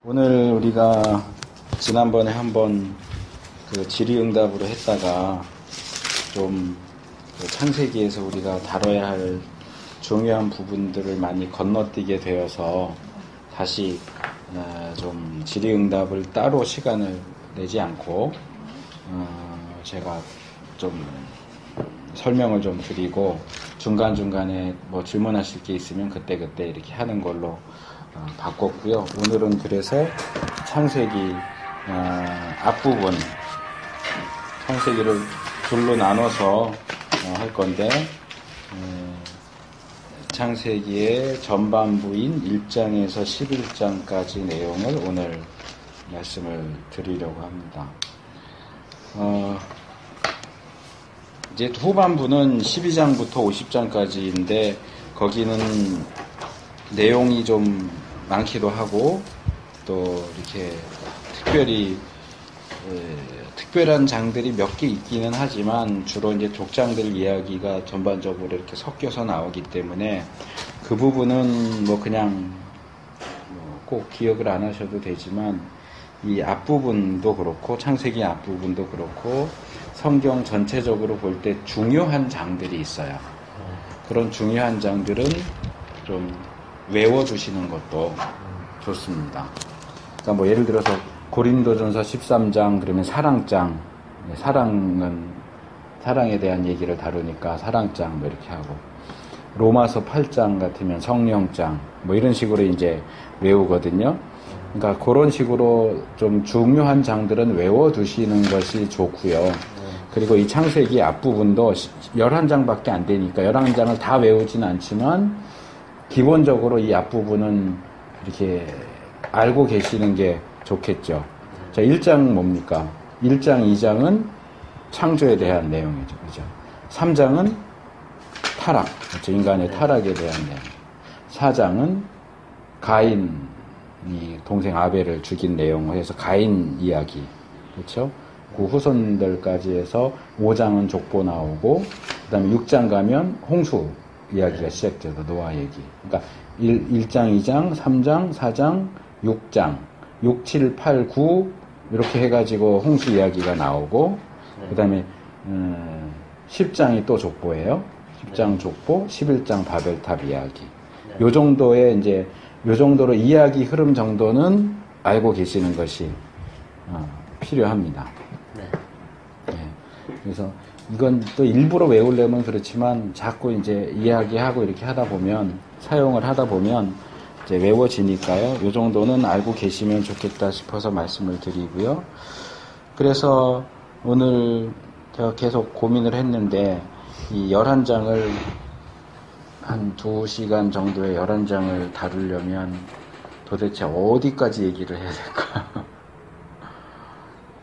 오늘 우리가 지난번에 한번 그 질의응답으로 했다가 좀그 창세기에서 우리가 다뤄야 할 중요한 부분들을 많이 건너뛰게 되어서 다시 좀 질의응답을 따로 시간을 내지 않고 제가 좀 설명을 좀 드리고 중간중간에 뭐 질문하실 게 있으면 그때그때 이렇게 하는 걸로 바꿨고요. 오늘은 그래서 창세기 앞부분 창세기를 둘로 나눠서 할 건데 창세기의 전반부인 1장에서 11장까지 내용을 오늘 말씀을 드리려고 합니다. 이제 후반부는 12장부터 50장까지인데 거기는 내용이 좀 많기도 하고 또 이렇게 특별한 장들이 몇 개 있기는 하지만 주로 이제 족장들 이야기가 전반적으로 이렇게 섞여서 나오기 때문에 그 부분은 뭐 그냥 꼭 기억을 안 하셔도 되지만 이 앞부분도 그렇고 창세기 앞부분도 그렇고 성경 전체적으로 볼 때 중요한 장들이 있어요. 그런 중요한 장들은 좀 외워두시는 것도 좋습니다. 그러니까 뭐 예를 들어서 고린도전서 13장 그러면 사랑장, 사랑에 대한 얘기를 다루니까 사랑장 뭐 이렇게 하고, 로마서 8장 같으면 성령장 뭐 이런 식으로 이제 외우거든요. 그러니까 그런 식으로 좀 중요한 장들은 외워두시는 것이 좋고요. 그리고 이 창세기 앞부분도 11장밖에 안 되니까 11장을 다 외우진 않지만 기본적으로 이 앞부분은 이렇게 알고 계시는 게 좋겠죠. 자, 1장 뭡니까? 1장, 2장은 창조에 대한 내용이죠. 그죠? 3장은 타락, 그렇죠? 인간의 타락에 대한 내용. 4장은 가인이 동생 아벨을 죽인 내용을 해서 가인 이야기. 그렇죠? 그 후손들까지 해서 5장은 족보 나오고, 그 다음에 6장 가면 홍수 이야기가 시작돼서 노아 얘기. 그러니까 1장, 2장, 3장, 4장, 6장, 6, 7, 8, 9 이렇게 해가지고 홍수 이야기가 나오고, 그 다음에 10장이 또 족보예요. 10장 족보, 11장 바벨탑 이야기. 요 정도의 이제 요 정도로 이야기 흐름 정도는 알고 계시는 것이 필요합니다. 네. 그래서 이건 또 일부러 외우려면 그렇지만 자꾸 이제 이야기하고 이렇게 하다 보면 사용을 하다 보면 이제 외워지니까요. 요 정도는 알고 계시면 좋겠다 싶어서 말씀을 드리고요. 그래서 오늘 제가 계속 고민을 했는데 이 11장을 한 2시간 정도의 11장을 다루려면 도대체 어디까지 얘기를 해야 될까?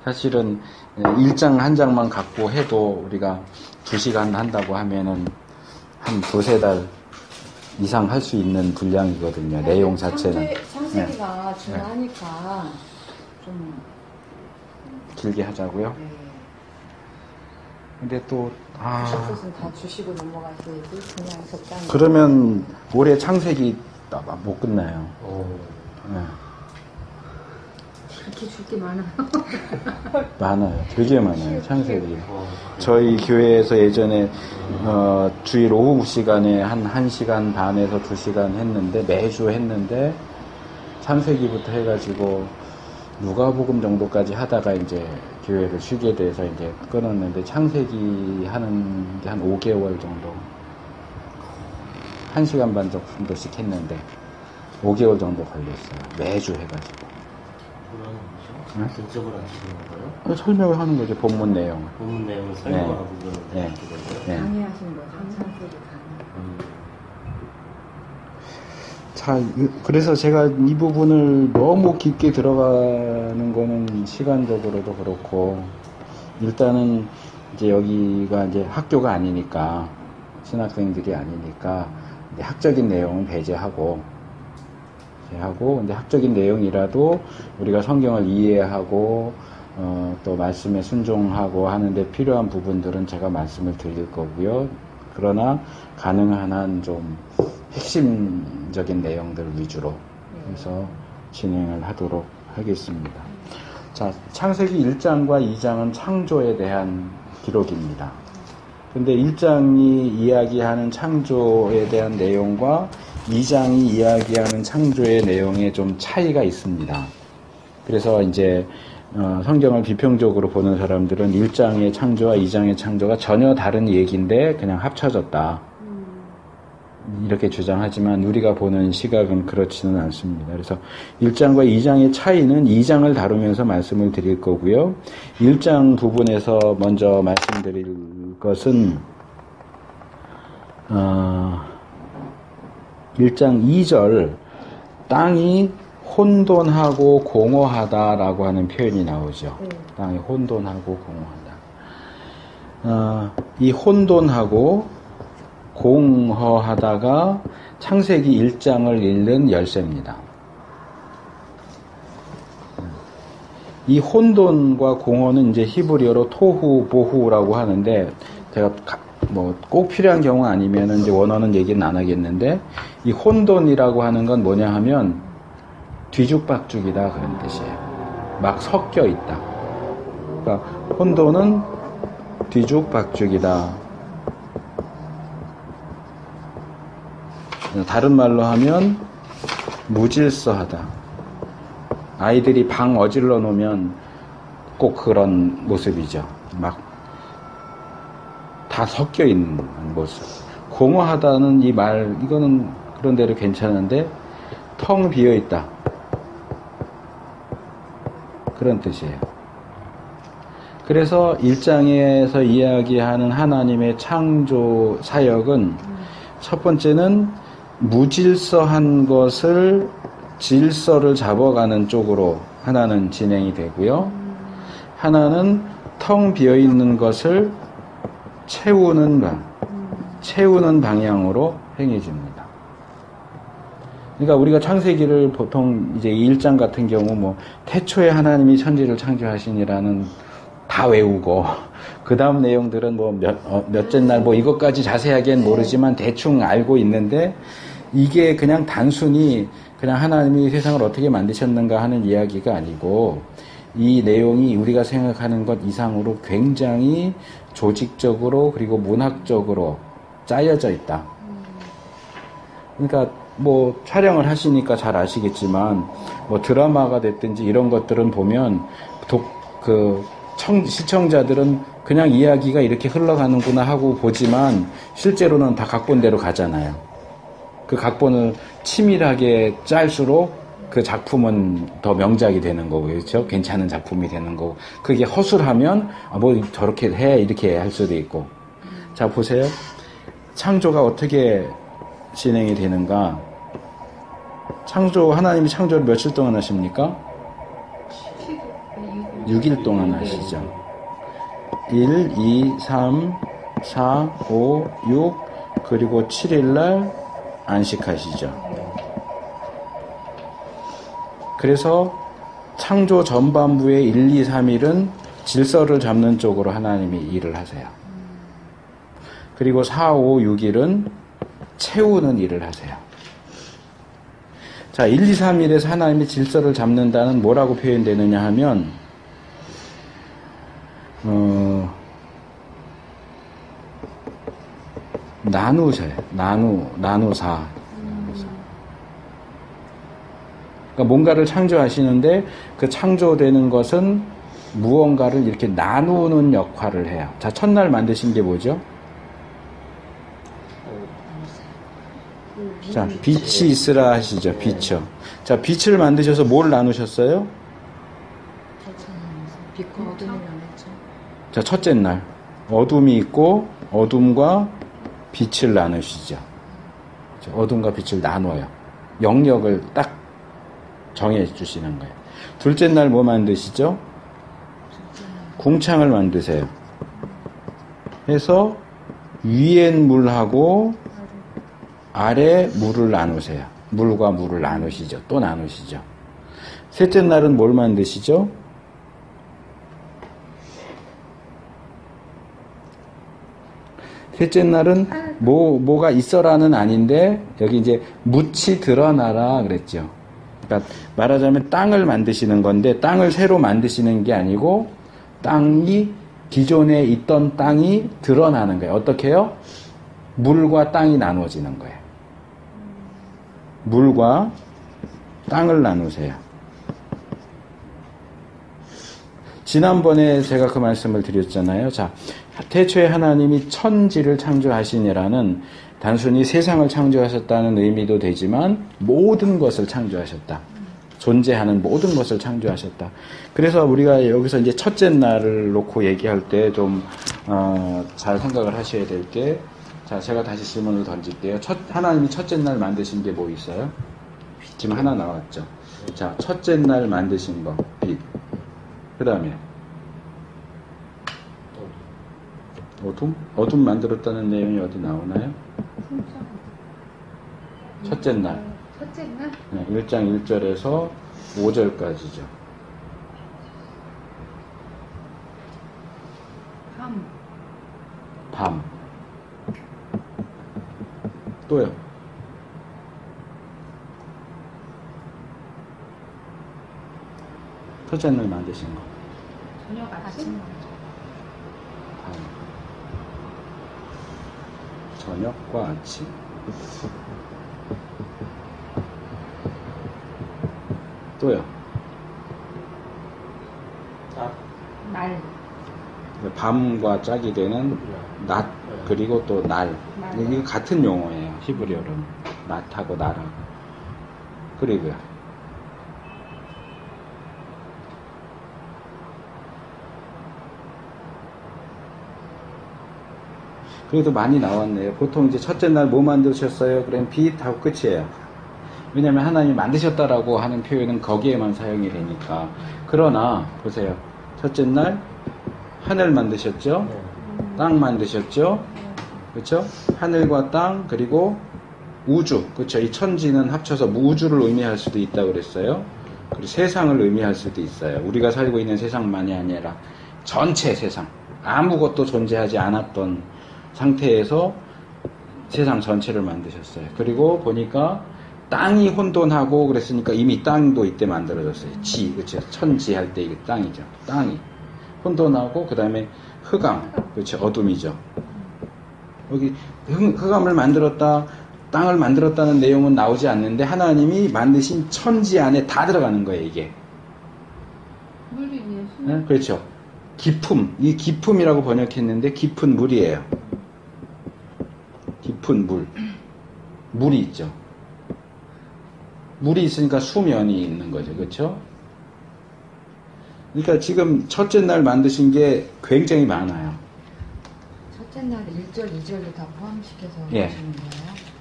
사실은 1장 한 장만 갖고 해도 우리가 2시간 한다고 하면은 한 2-3달 이상 할 수 있는 분량이거든요. 내용 자체는. 창세기가 중요하니까 좀 길게 하자고요. 네. 근데 또 주실 것은 다 주시고 넘어가셔야지 그냥 적당히. 그러면 올해 창세기 못 끝나요. 네. 그렇게 줄 게 많아요. 많아요. 되게 많아요. 창세기. 저희 교회에서 예전에 주일 오후 시간에 한 1시간 반에서 2시간 했는데 매주 했는데 창세기부터 해가지고 누가복음 정도까지 하다가 이제 교회를 쉬게 돼서 이제 끊었는데 창세기 하는 게 한 5개월 정도 1시간 반 정도씩 했는데 5개월 정도 걸렸어요. 매주 해가지고. 응? 분석을 하시는 건가요? 설명을 하는 거죠. 본문 내용. 본문 내용을 설명하고 네. 네. 강의하신 거죠. 창세기 강의. 자, 그래서 제가 이 부분을 너무 깊게 들어가는 거는 시간적으로도 그렇고, 일단은 이제 여기가 이제 학교가 아니니까, 신학생들이 아니니까, 이제 학적인 내용은 배제하고, 근데 학적인 내용이라도 우리가 성경을 이해하고, 또 말씀에 순종하고 하는데 필요한 부분들은 제가 말씀을 드릴 거고요. 그러나 가능한 한 좀 핵심적인 내용들 위주로. 그래서 진행을 하도록 하겠습니다. 자, 창세기 1장과 2장은 창조에 대한 기록입니다. 근데 1장이 이야기하는 창조에 대한 내용과 2장이 이야기하는 창조의 내용에 좀 차이가 있습니다. 그래서 이제 성경을 비평적으로 보는 사람들은 1장의 창조와 2장의 창조가 전혀 다른 얘기인데 그냥 합쳐졌다. 이렇게 주장하지만 우리가 보는 시각은 그렇지는 않습니다. 그래서 1장과 2장의 차이는 2장을 다루면서 말씀을 드릴 거고요. 1장 부분에서 먼저 말씀드릴 것은 1장 2절 땅이 혼돈하고 공허하다라고 하는 표현이 나오죠. 땅이 혼돈하고 공허하다. 이 혼돈하고 공허하다가 창세기 1장을 읽는 열쇠입니다. 이 혼돈과 공허는 이제 히브리어로 토후 보후라고 하는데 제가 뭐 꼭 필요한 경우 아니면 이제 원어는 얘기는 안 하겠는데 이 혼돈이라고 하는 건 뭐냐 하면 뒤죽박죽이다 그런 뜻이에요. 막 섞여 있다. 그러니까 혼돈은 뒤죽박죽이다. 다른 말로 하면 무질서하다. 아이들이 방 어질러 놓으면 꼭 그런 모습이죠. 막 다 섞여 있는 모습. 공허하다는 이 말, 이거는 그런 대로 괜찮은데 텅 비어 있다. 그런 뜻이에요. 그래서 1장에서 이야기하는 하나님의 창조 사역은 첫 번째는 무질서한 것을 질서를 잡아가는 쪽으로 하나는 진행이 되고요. 하나는 텅 비어 있는 것을 채우는 방향으로 행해집니다. 그러니까 우리가 창세기를 보통 이제 1장 같은 경우 뭐 태초에 하나님이 천지를 창조하시니라는 다 외우고 그 다음 내용들은 뭐 몇째 날 뭐 이것까지 자세하게는 모르지만 대충 알고 있는데 이게 그냥 단순히 그냥 하나님이 세상을 어떻게 만드셨는가 하는 이야기가 아니고 이 내용이 우리가 생각하는 것 이상으로 굉장히 조직적으로 그리고 문학적으로 짜여져 있다. 그러니까 뭐 촬영을 하시니까 잘 아시겠지만 뭐 드라마가 됐든지 이런 것들은 보면 시청자들은 그냥 이야기가 이렇게 흘러가는구나 하고 보지만 실제로는 다 각본대로 가잖아요. 그 각본을 치밀하게 짤수록 그 작품은 더 명작이 되는 거고, 그렇죠? 괜찮은 작품이 되는 거고. 그게 허술하면 뭐 저렇게 해 이렇게 할 수도 있고. 자, 보세요. 창조가 어떻게 진행이 되는가? 하나님이 창조를 며칠 동안 하십니까? 6일 동안 하시죠. 1, 2, 3, 4, 5, 6, 그리고 7일날 안식하시죠. 그래서 창조 전반부의 1, 2, 3일은 질서를 잡는 쪽으로 하나님이 일을 하세요. 그리고 4, 5, 6일은 채우는 일을 하세요. 자, 1, 2, 3일에서 하나님이 질서를 잡는다는 뭐라고 표현되느냐 하면 나누셔요. 나누사. 그러니까 뭔가를 창조하시는데 그 창조되는 것은 무언가를 이렇게 나누는 역할을 해요. 자, 첫날 만드신 게 뭐죠? 자, 빛이 있으라 하시죠. 빛이요. 자, 빛을 만드셔서 뭘 나누셨어요? 빛과 어둠이 나눴죠. 자, 첫째 날 어둠이 있고 어둠과 빛을 나누시죠. 어둠과 빛을 나눠요. 영역을 딱 정해 주시는 거예요. 둘째 날 뭐 만드시죠? 궁창을 만드세요. 해서 위엔 물하고 아래 물을 나누세요. 물과 물을 나누시죠. 또 나누시죠. 셋째 날은 뭘 만드시죠? 셋째 날은 뭐가 있어라는 아닌데 여기 이제 묻이 드러나라 그랬죠. 그러니까 말하자면 땅을 만드시는 건데 땅을 새로 만드시는 게 아니고 땅이 기존에 있던 땅이 드러나는 거예요. 어떻게 해요? 물과 땅이 나누어지는 거예요. 물과 땅을 나누세요. 지난번에 제가 그 말씀을 드렸잖아요. 자, 태초에 하나님이 천지를 창조하시니라는 단순히 세상을 창조하셨다는 의미도 되지만 모든 것을 창조하셨다. 존재하는 모든 것을 창조하셨다. 그래서 우리가 여기서 이제 첫째 날을 놓고 얘기할 때 좀 잘 생각을 하셔야 될 게, 자, 제가 다시 질문을 던질게요. 하나님이 첫째 날 만드신 게 뭐 있어요? 지금 하나 나왔죠. 자, 첫째 날 만드신 거, 빛. 그 다음에 어둠? 어둠 만들었다는 내용이 어디 나오나요? 첫째 날. 첫째 날? 네, 1장 1절에서 5절까지죠. 밤. 또요. 첫째 날 만드신 거. 저녁 아침? 밤. 저녁과 아침. 또요. 날. 밤과 짝이 되는 낮, 그리고 또 날. 이거 같은 용어예요. 히브리어로는. 낮하고 날하고. 그리고요. 그래도 많이 나왔네요. 보통 이제 첫째 날 뭐 만드셨어요? 그럼 빛 하고 끝이에요. 왜냐면 하나님이 만드셨다라고 하는 표현은 거기에만 사용이 되니까. 그러나 보세요. 첫째 날 하늘 만드셨죠? 땅 만드셨죠? 그렇죠? 하늘과 땅 그리고 우주. 그렇죠? 이 천지는 합쳐서 우주를 의미할 수도 있다고 그랬어요. 그리고 세상을 의미할 수도 있어요. 우리가 살고 있는 세상만이 아니라 전체 세상. 아무것도 존재하지 않았던 상태에서 세상 전체를 만드셨어요. 그리고 보니까 땅이 혼돈하고 그랬으니까 이미 땅도 이때 만들어졌어요. 그렇죠? 천지 할 때 이게 땅이죠. 땅이 혼돈하고 그 다음에 흑암, 그렇죠? 어둠이죠. 여기 흑암을 만들었다, 땅을 만들었다는 내용은 나오지 않는데 하나님이 만드신 천지 안에 다 들어가는 거예요. 이게. 물 위에 네? 그렇죠. 깊음, 이 깊음이라고 번역했는데 깊은 물이에요. 깊은 물. 물이 있죠. 물이 있으니까 수면이 있는 거죠. 그렇죠? 그러니까 지금 첫째 날 만드신 게 굉장히 많아요. 첫째 날 1절, 2절도 다 포함시켜서 예. 하시는 거예요?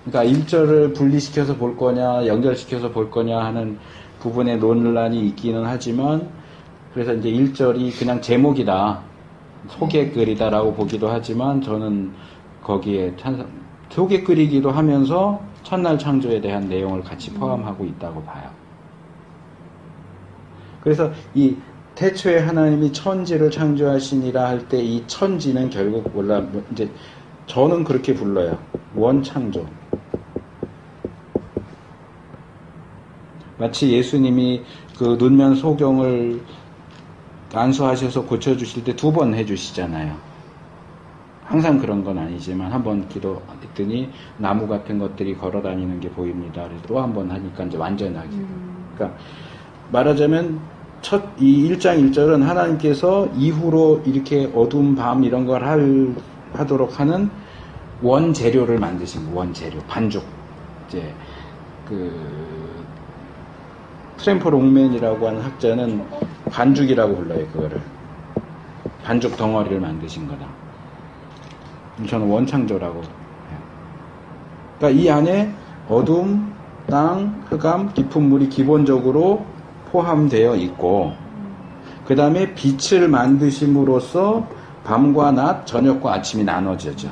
그러니까 1절을 분리시켜서 볼 거냐, 연결시켜서 볼 거냐 하는 부분에 논란이 있기는 하지만, 그래서 이제 1절이 그냥 제목이다, 소개글이다라고 보기도 하지만, 저는 거기에 소개글이기도 하면서 첫날 창조에 대한 내용을 같이 포함하고 있다고 봐요. 그래서 이 태초에 하나님이 천지를 창조하시니라 할 때 이 천지는 결국 이제 저는 그렇게 불러요. 원창조. 마치 예수님이 그 눈면 소경을 안수하셔서 고쳐주실 때 2번 해주시잖아요. 항상 그런 건 아니지만 한 번 기도했더니 나무 같은 것들이 걸어다니는 게 보입니다. 그래서 또 한 번 하니까 이제 완전하게. 그러니까 말하자면 이 1장 1절은 하나님께서 이후로 이렇게 어두운 밤 이런 걸 하도록 하는 원재료를 만드신 거, 원재료, 반죽. 이제 트램퍼 롱맨이라고 하는 학자는 반죽이라고 불러요, 그거를. 반죽 덩어리를 만드신 거다. 저는 원창조라고 해요. 그러니까 이 안에 어둠, 땅, 흑암, 깊은 물이 기본적으로 포함되어 있고, 그 다음에 빛을 만드심으로써 밤과 낮, 저녁과 아침이 나눠져죠.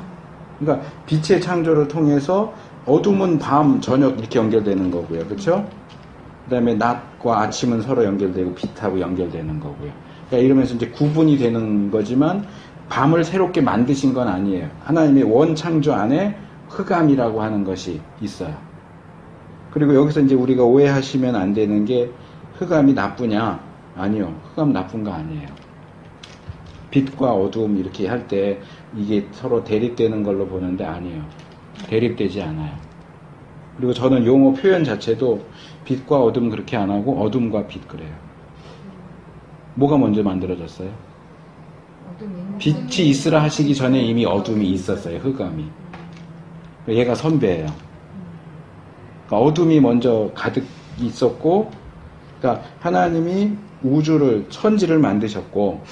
그러니까 빛의 창조를 통해서 어둠은 밤, 저녁 이렇게 연결되는 거고요. 그렇죠? 그 다음에 낮과 아침은 서로 연결되고 빛하고 연결되는 거고요. 그러니까 이러면서 이제 구분이 되는 거지만 밤을 새롭게 만드신 건 아니에요. 하나님의 원창조 안에 흑암이라고 하는 것이 있어요. 그리고 여기서 이제 우리가 오해하시면 안 되는 게 흑암이 나쁘냐? 아니요. 흑암 나쁜 거 아니에요. 빛과 어두움 이렇게 할 때 이게 서로 대립되는 걸로 보는데 아니에요. 대립되지 않아요. 그리고 저는 용어 표현 자체도 빛과 어둠 그렇게 안 하고 어둠과 빛 그래요. 뭐가 먼저 만들어졌어요? 빛이 있으라 하시기 전에 이미 어둠이 있었어요. 흑암이. 얘가 선배예요. 그러니까 어둠이 먼저 가득 있었고, 그러니까 하나님이 우주를 천지를 만드셨고,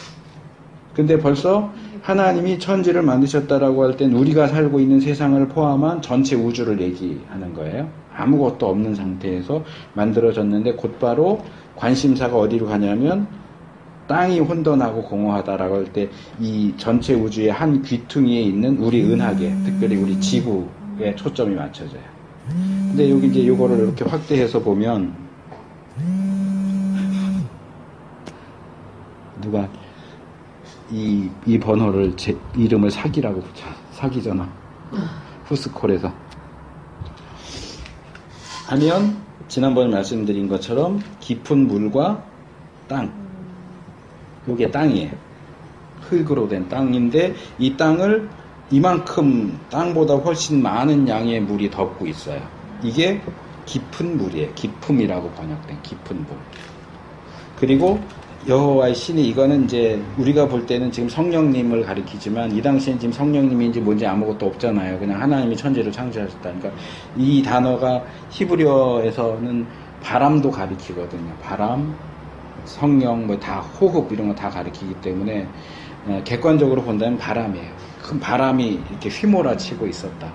근데 벌써 하나님이 천지를 만드셨다라고 할 땐 우리가 살고 있는 세상을 포함한 전체 우주를 얘기하는 거예요. 아무것도 없는 상태에서 만들어졌는데 곧바로 관심사가 어디로 가냐면 땅이 혼돈하고 공허하다라고 할 때 이 전체 우주의 한 귀퉁이에 있는 우리 은하계, 특별히 우리 지구에 초점이 맞춰져요. 근데 여기 이제 요거를 이렇게 확대해서 보면 누가 이 번호를 제 이름을 사기라고 사기잖아. 후스콜에서 하면 지난번에 말씀드린 것처럼 깊은 물과 땅, 요게 땅이에요. 흙으로 된 땅인데 이 땅을 이만큼 땅보다 훨씬 많은 양의 물이 덮고 있어요. 이게 깊은 물이에요. 깊음이라고 번역된 깊은 물. 그리고 여호와의 신이, 이거는 이제 우리가 볼 때는 지금 성령님을 가리키지만 이 당시엔 지금 성령님인지 뭔지 아무것도 없잖아요. 그냥 하나님이 천지를 창조하셨다. 그러니까 이 단어가 히브리어에서는 바람도 가리키거든요. 바람, 성령, 뭐 다 호흡 이런 거 다 가리키기 때문에 객관적으로 본다면 바람이에요. 큰 바람이 이렇게 휘몰아치고 있었다.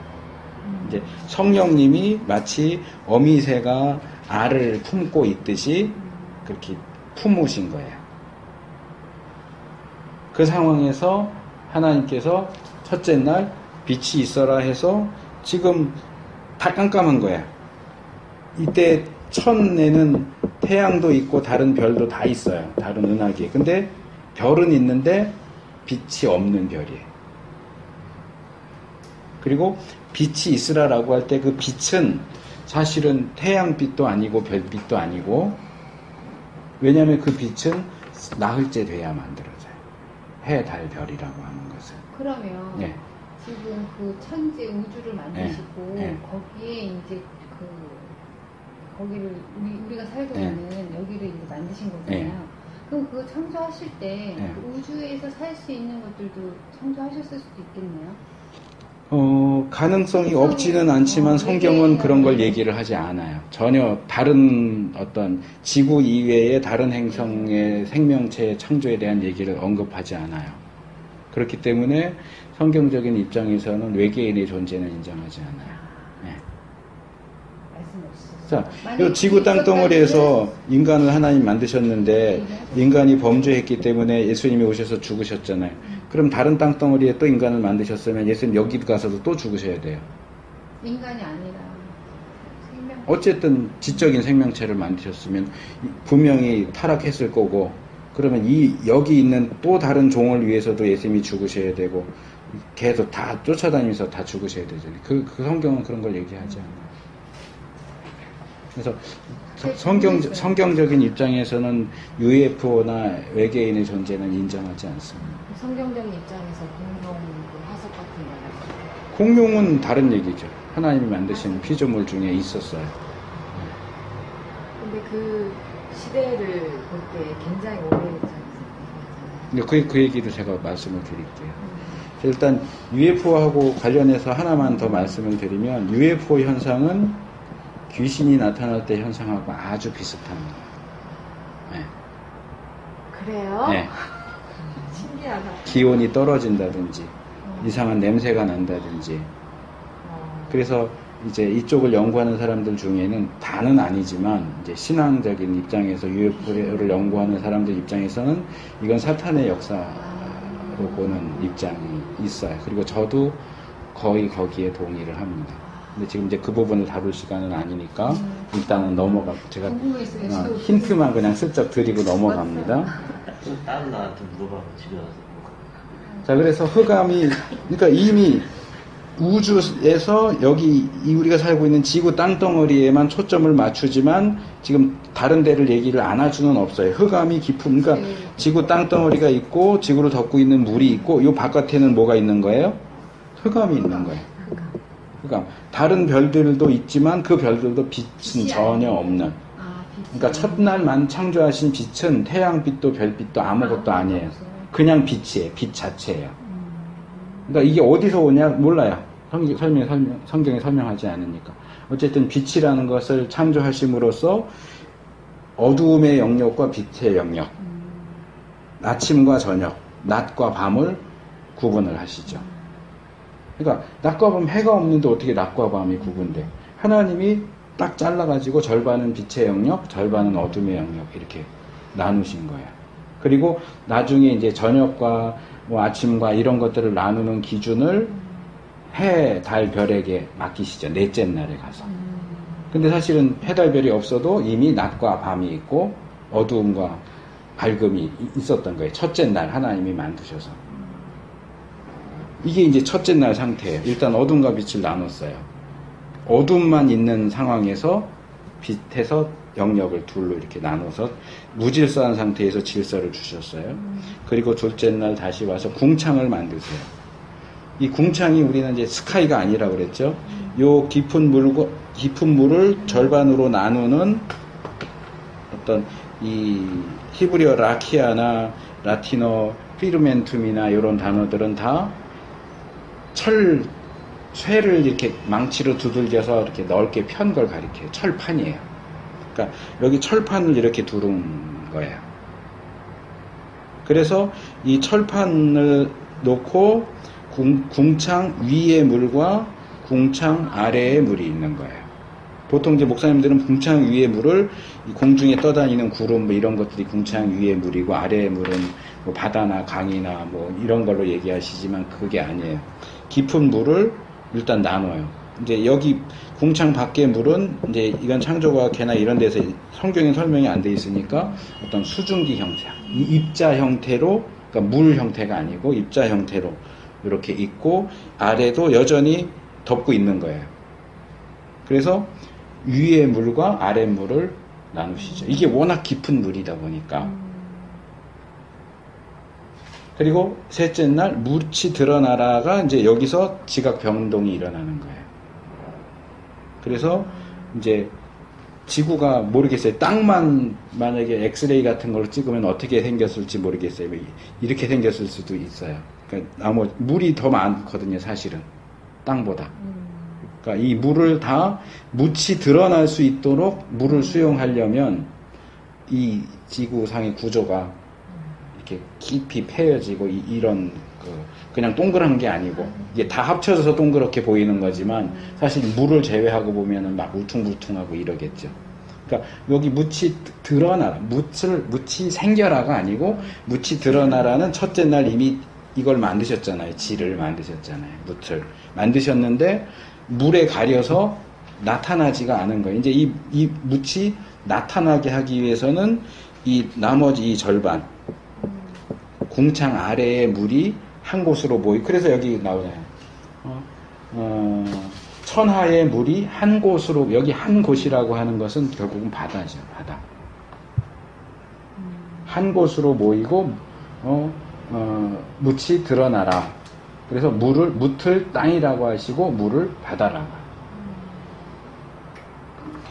이제 성령님이 마치 어미새가 알을 품고 있듯이 그렇게 품으신 거예요. 그 상황에서 하나님께서 첫째 날 빛이 있어라 해서 지금 다 깜깜한 거야. 이때 천에는 태양도 있고 다른 별도 다 있어요. 다른 은하계. 근데 별은 있는데 빛이 없는 별이에요. 그리고 빛이 있으라라고 할 때 그 빛은 사실은 태양빛도 아니고 별빛도 아니고, 왜냐하면 그 빛은 나흘째 돼야 만들어져요. 해, 달, 별이라고 하는 것은. 그러면 네. 지금 그 천지 우주를 만드시고 네. 거기에 이제 거기를 우리가 살고 네. 있는 여기를 이제 만드신 거잖아요. 네. 그럼 그거 창조하실 때 네. 그 우주에서 살 수 있는 것들도 창조하셨을 수도 있겠네요. 가능성이 없지는 않지만 성경은 그런 걸 얘기를 하지 않아요. 전혀 다른 어떤 지구 이외의 다른 행성의 생명체의 창조에 대한 얘기를 언급하지 않아요. 그렇기 때문에 성경적인 입장에서는 외계인의 존재는 인정하지 않아요. 네. 자, 이 지구 땅덩어리에서 인간을 하나님 만드셨는데 인간이 범죄했기 때문에 예수님이 오셔서 죽으셨잖아요. 그럼 다른 땅덩어리에 또 인간을 만드셨으면 예수님 여기 가서도 또 죽으셔야 돼요. 인간이 아니라 생명. 어쨌든 지적인 생명체를 만드셨으면 분명히 타락했을 거고, 그러면 여기 있는 또 다른 종을 위해서도 예수님이 죽으셔야 되고 계속 다 쫓아다니면서 다 죽으셔야 되잖아요. 그 성경은 그런 걸 얘기하지 않아요. 그래서 성경적인 입장에서는 UFO나 외계인의 존재는 인정하지 않습니다. 성경적인 입장에서 공룡 화석 같은 거요. 공룡은 다른 얘기죠. 하나님이 만드신 피조물 중에 있었어요. 근데 그 시대를 볼 때 굉장히 오래됐잖아요. 그 얘기도 제가 말씀을 드릴게요. 일단 UFO하고 관련해서 하나만 더 말씀을 드리면, UFO 현상은 귀신이 나타날 때 현상하고 아주 비슷합니다. 네. 그래요? 네. 신기하다. 기온이 떨어진다든지 이상한 냄새가 난다든지. 그래서 이제 이쪽을 연구하는 사람들 중에는 다는 아니지만 이제 신앙적인 입장에서 UFO를 연구하는 사람들 입장에서는 이건 사탄의 역사로 보는 입장이 있어요. 그리고 저도 거의 거기에 동의를 합니다. 근데 지금 이제 그 부분을 다룰 시간은 아니니까 일단은 넘어가, 제가 힌트만 그냥 슬쩍 드리고 넘어갑니다. 다른 나한테 물어봐서 집에 가서. 자, 그래서 흑암이, 그러니까 이미 우주에서 여기 우리가 살고 있는 지구 땅덩어리에만 초점을 맞추지만 지금 다른 데를 얘기를 안 할 수는 없어요. 흑암이 깊은, 그러니까 지구 땅덩어리가 있고 지구를 덮고 있는 물이 있고 이 바깥에는 뭐가 있는 거예요? 흑암이 있는 거예요. 흑암. 다른 별들도 있지만 그 별들도 빛은 전혀 없는. 그러니까 첫날만 창조하신 빛은 태양빛도 별빛도 아무것도 아니에요. 그냥 빛이에요. 빛 자체예요. 그러니까 이게 어디서 오냐 몰라요. 성경에 설명하지 않으니까. 어쨌든 빛이라는 것을 창조하심으로써 어두움의 영역과 빛의 영역, 아침과 저녁, 낮과 밤을 구분을 하시죠. 그러니까 낮과 밤, 해가 없는데 어떻게 낮과 밤이 구분돼? 하나님이 딱 잘라가지고 절반은 빛의 영역, 절반은 어둠의 영역 이렇게 나누신 거예요. 그리고 나중에 이제 저녁과 뭐 아침과 이런 것들을 나누는 기준을 해, 달, 별에게 맡기시죠. 넷째 날에 가서. 근데 사실은 해, 달, 별이 없어도 이미 낮과 밤이 있고 어두움과 밝음이 있었던 거예요. 첫째 날 하나님이 만드셔서. 이게 이제 첫째 날 상태예요. 일단 어둠과 빛을 나눴어요. 어둠만 있는 상황에서 빛에서 영역을 둘로 이렇게 나눠서 무질서한 상태에서 질서를 주셨어요. 그리고 둘째 날 다시 와서 궁창을 만드세요. 이 궁창이 우리는 이제 스카이가 아니라 그랬죠. 요 깊은 물을 절반으로 나누는 어떤 이 히브리어 라키아나 라틴어 피르멘툼이나 이런 단어들은 다 쇠를 이렇게 망치로 두들겨서 이렇게 넓게 편 걸 가리켜요. 철판이에요. 그러니까 여기 철판을 이렇게 두른 거예요. 그래서 이 철판을 놓고 궁창 위의 물과 궁창 아래의 물이 있는 거예요. 보통 이제 목사님들은 궁창 위의 물을 이 공중에 떠다니는 구름 뭐 이런 것들이 궁창 위의 물이고 아래의 물은 뭐 바다나 강이나 뭐 이런 걸로 얘기하시지만 그게 아니에요. 깊은 물을 일단 나눠요. 이제 여기 궁창 밖의 물은 이제 이건 창조과학회나 이런 데서 성경에 설명이 안 돼 있으니까 어떤 수증기 형태, 입자 형태로, 그러니까 물 형태가 아니고 입자 형태로 이렇게 있고 아래도 여전히 덮고 있는 거예요. 그래서 위의 물과 아래 물을 나누시죠. 이게 워낙 깊은 물이다 보니까. 그리고 셋째 날 무치 드러나라가 이제 여기서 지각 변동이 일어나는 거예요. 그래서 이제 지구가 모르겠어요. 땅만 만약에 엑스레이 같은 걸 찍으면 어떻게 생겼을지 모르겠어요. 이렇게 생겼을 수도 있어요. 그러니까 물이 더 많거든요, 사실은. 땅보다. 그러니까 이 물을 다 묻이 드러날 수 있도록 물을 수용하려면 이 지구상의 구조가 이렇게 깊이 패여지고 이런 그냥 동그란 게 아니고 이게 다 합쳐져서 동그랗게 보이는 거지만 사실 물을 제외하고 보면은 막 울퉁불퉁하고 이러겠죠. 그러니까 여기 묻이 드러나라, 묻이 생겨라가 아니고 묻이 드러나라는 첫째 날 이미 이걸 만드셨잖아요. 지를 만드셨잖아요. 묻을 만드셨는데 물에 가려서 나타나지가 않은 거예요. 이제 이 묻이 나타나게 하기 위해서는 이 나머지 이 절반 궁창 아래의 물이 한 곳으로 모이고, 그래서 여기 나오잖아요. 천하의 물이 한 곳으로, 여기 한 곳이라고 하는 것은 결국은 바다죠. 바다. 한 곳으로 모이고 묻이 드러나라. 그래서 묻을 땅이라고 하시고 물을 바다라고.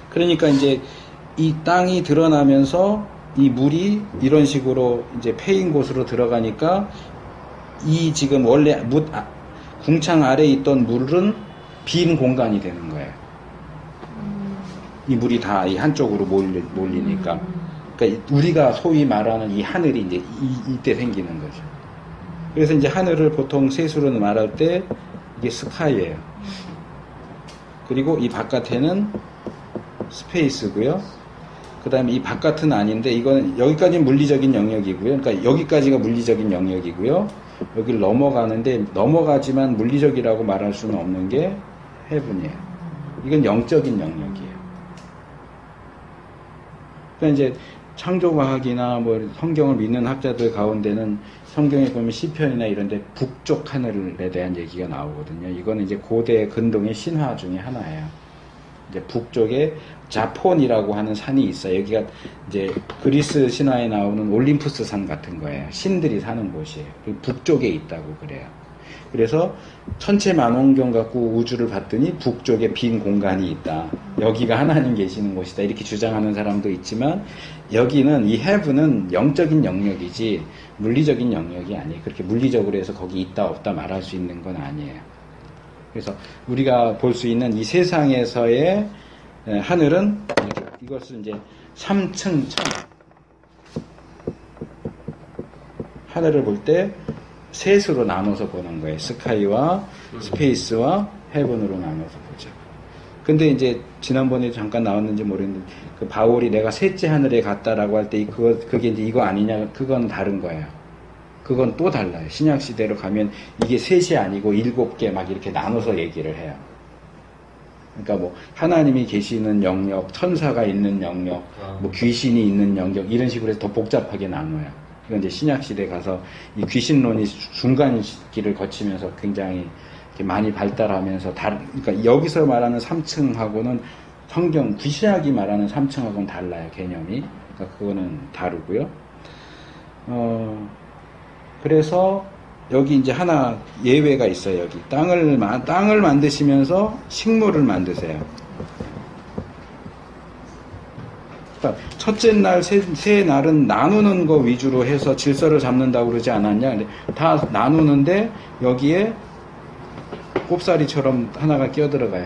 그러니까 이제 이 땅이 드러나면서 이 물이 이런 식으로 이제 패인 곳으로 들어가니까 이 지금 원래 궁창 아래에 있던 물은 빈 공간이 되는 거예요. 이 물이 다 이 한쪽으로 몰리니까. 그러니까 우리가 소위 말하는 이 하늘이 이제 이때 생기는 거죠. 그래서 이제 하늘을 보통 세수로 말할 때 이게 스카이예요. 그리고 이 바깥에는 스페이스고요. 그 다음에 이 바깥은 아닌데 이건 여기까지는 물리적인 영역이고요. 그러니까 여기까지가 물리적인 영역이고요. 여기를 넘어가는데 넘어가지만 물리적이라고 말할 수는 없는 게 헤븐이에요. 이건 영적인 영역이에요. 그러니까 이제 창조과학이나 뭐 성경을 믿는 학자들 가운데는 성경에 보면 시편이나 이런데 북쪽 하늘에 대한 얘기가 나오거든요. 이거는 이제 고대 근동의 신화 중에 하나예요. 이제 북쪽에 자폰이라고 하는 산이 있어요. 여기가 이제 그리스 신화에 나오는 올림푸스 산 같은 거예요. 신들이 사는 곳이에요. 북쪽에 있다고 그래요. 그래서 천체 만원경 갖고 우주를 봤더니 북쪽에 빈 공간이 있다. 여기가 하나님 계시는 곳이다. 이렇게 주장하는 사람도 있지만 여기는 이 heaven은 영적인 영역이지 물리적인 영역이 아니에요. 그렇게 물리적으로 해서 거기 있다 없다 말할 수 있는 건 아니에요. 그래서 우리가 볼 수 있는 이 세상에서의 하늘은 이것을 이제 3층 천 하늘을 볼 때 셋으로 나눠서 보는 거예요. 스카이와 스페이스와 헤븐으로 나눠서 보죠. 근데 이제 지난번에 잠깐 나왔는지 모르겠는데 그 바울이 내가 셋째 하늘에 갔다라고 할 때 그게 이제 이거 아니냐? 그건 다른 거예요. 그건 또 달라요. 신약 시대로 가면 이게 셋이 아니고 7개 막 이렇게 나눠서 얘기를 해요. 그러니까 뭐 하나님이 계시는 영역, 천사가 있는 영역, 뭐 귀신이 있는 영역 이런 식으로 해서 더 복잡하게 나눠요. 이건 이제 신약 시대 가서 이 귀신론이 중간 시기를 거치면서 굉장히 이렇게 많이 발달하면서 그러니까 여기서 말하는 3층하고는 성경 구신약이 말하는 3층하고는 달라요. 개념이. 그러니까 그거는 다르고요. 그래서 여기 이제 하나 예외가 있어요. 여기 땅을 만드시면서 식물을 만드세요. 그러니까 첫째 날, 세 날은 나누는 거 위주로 해서 질서를 잡는다고 그러지 않았냐? 근데 다 나누는데 여기에 꼽사리처럼 하나가 끼어들어가요.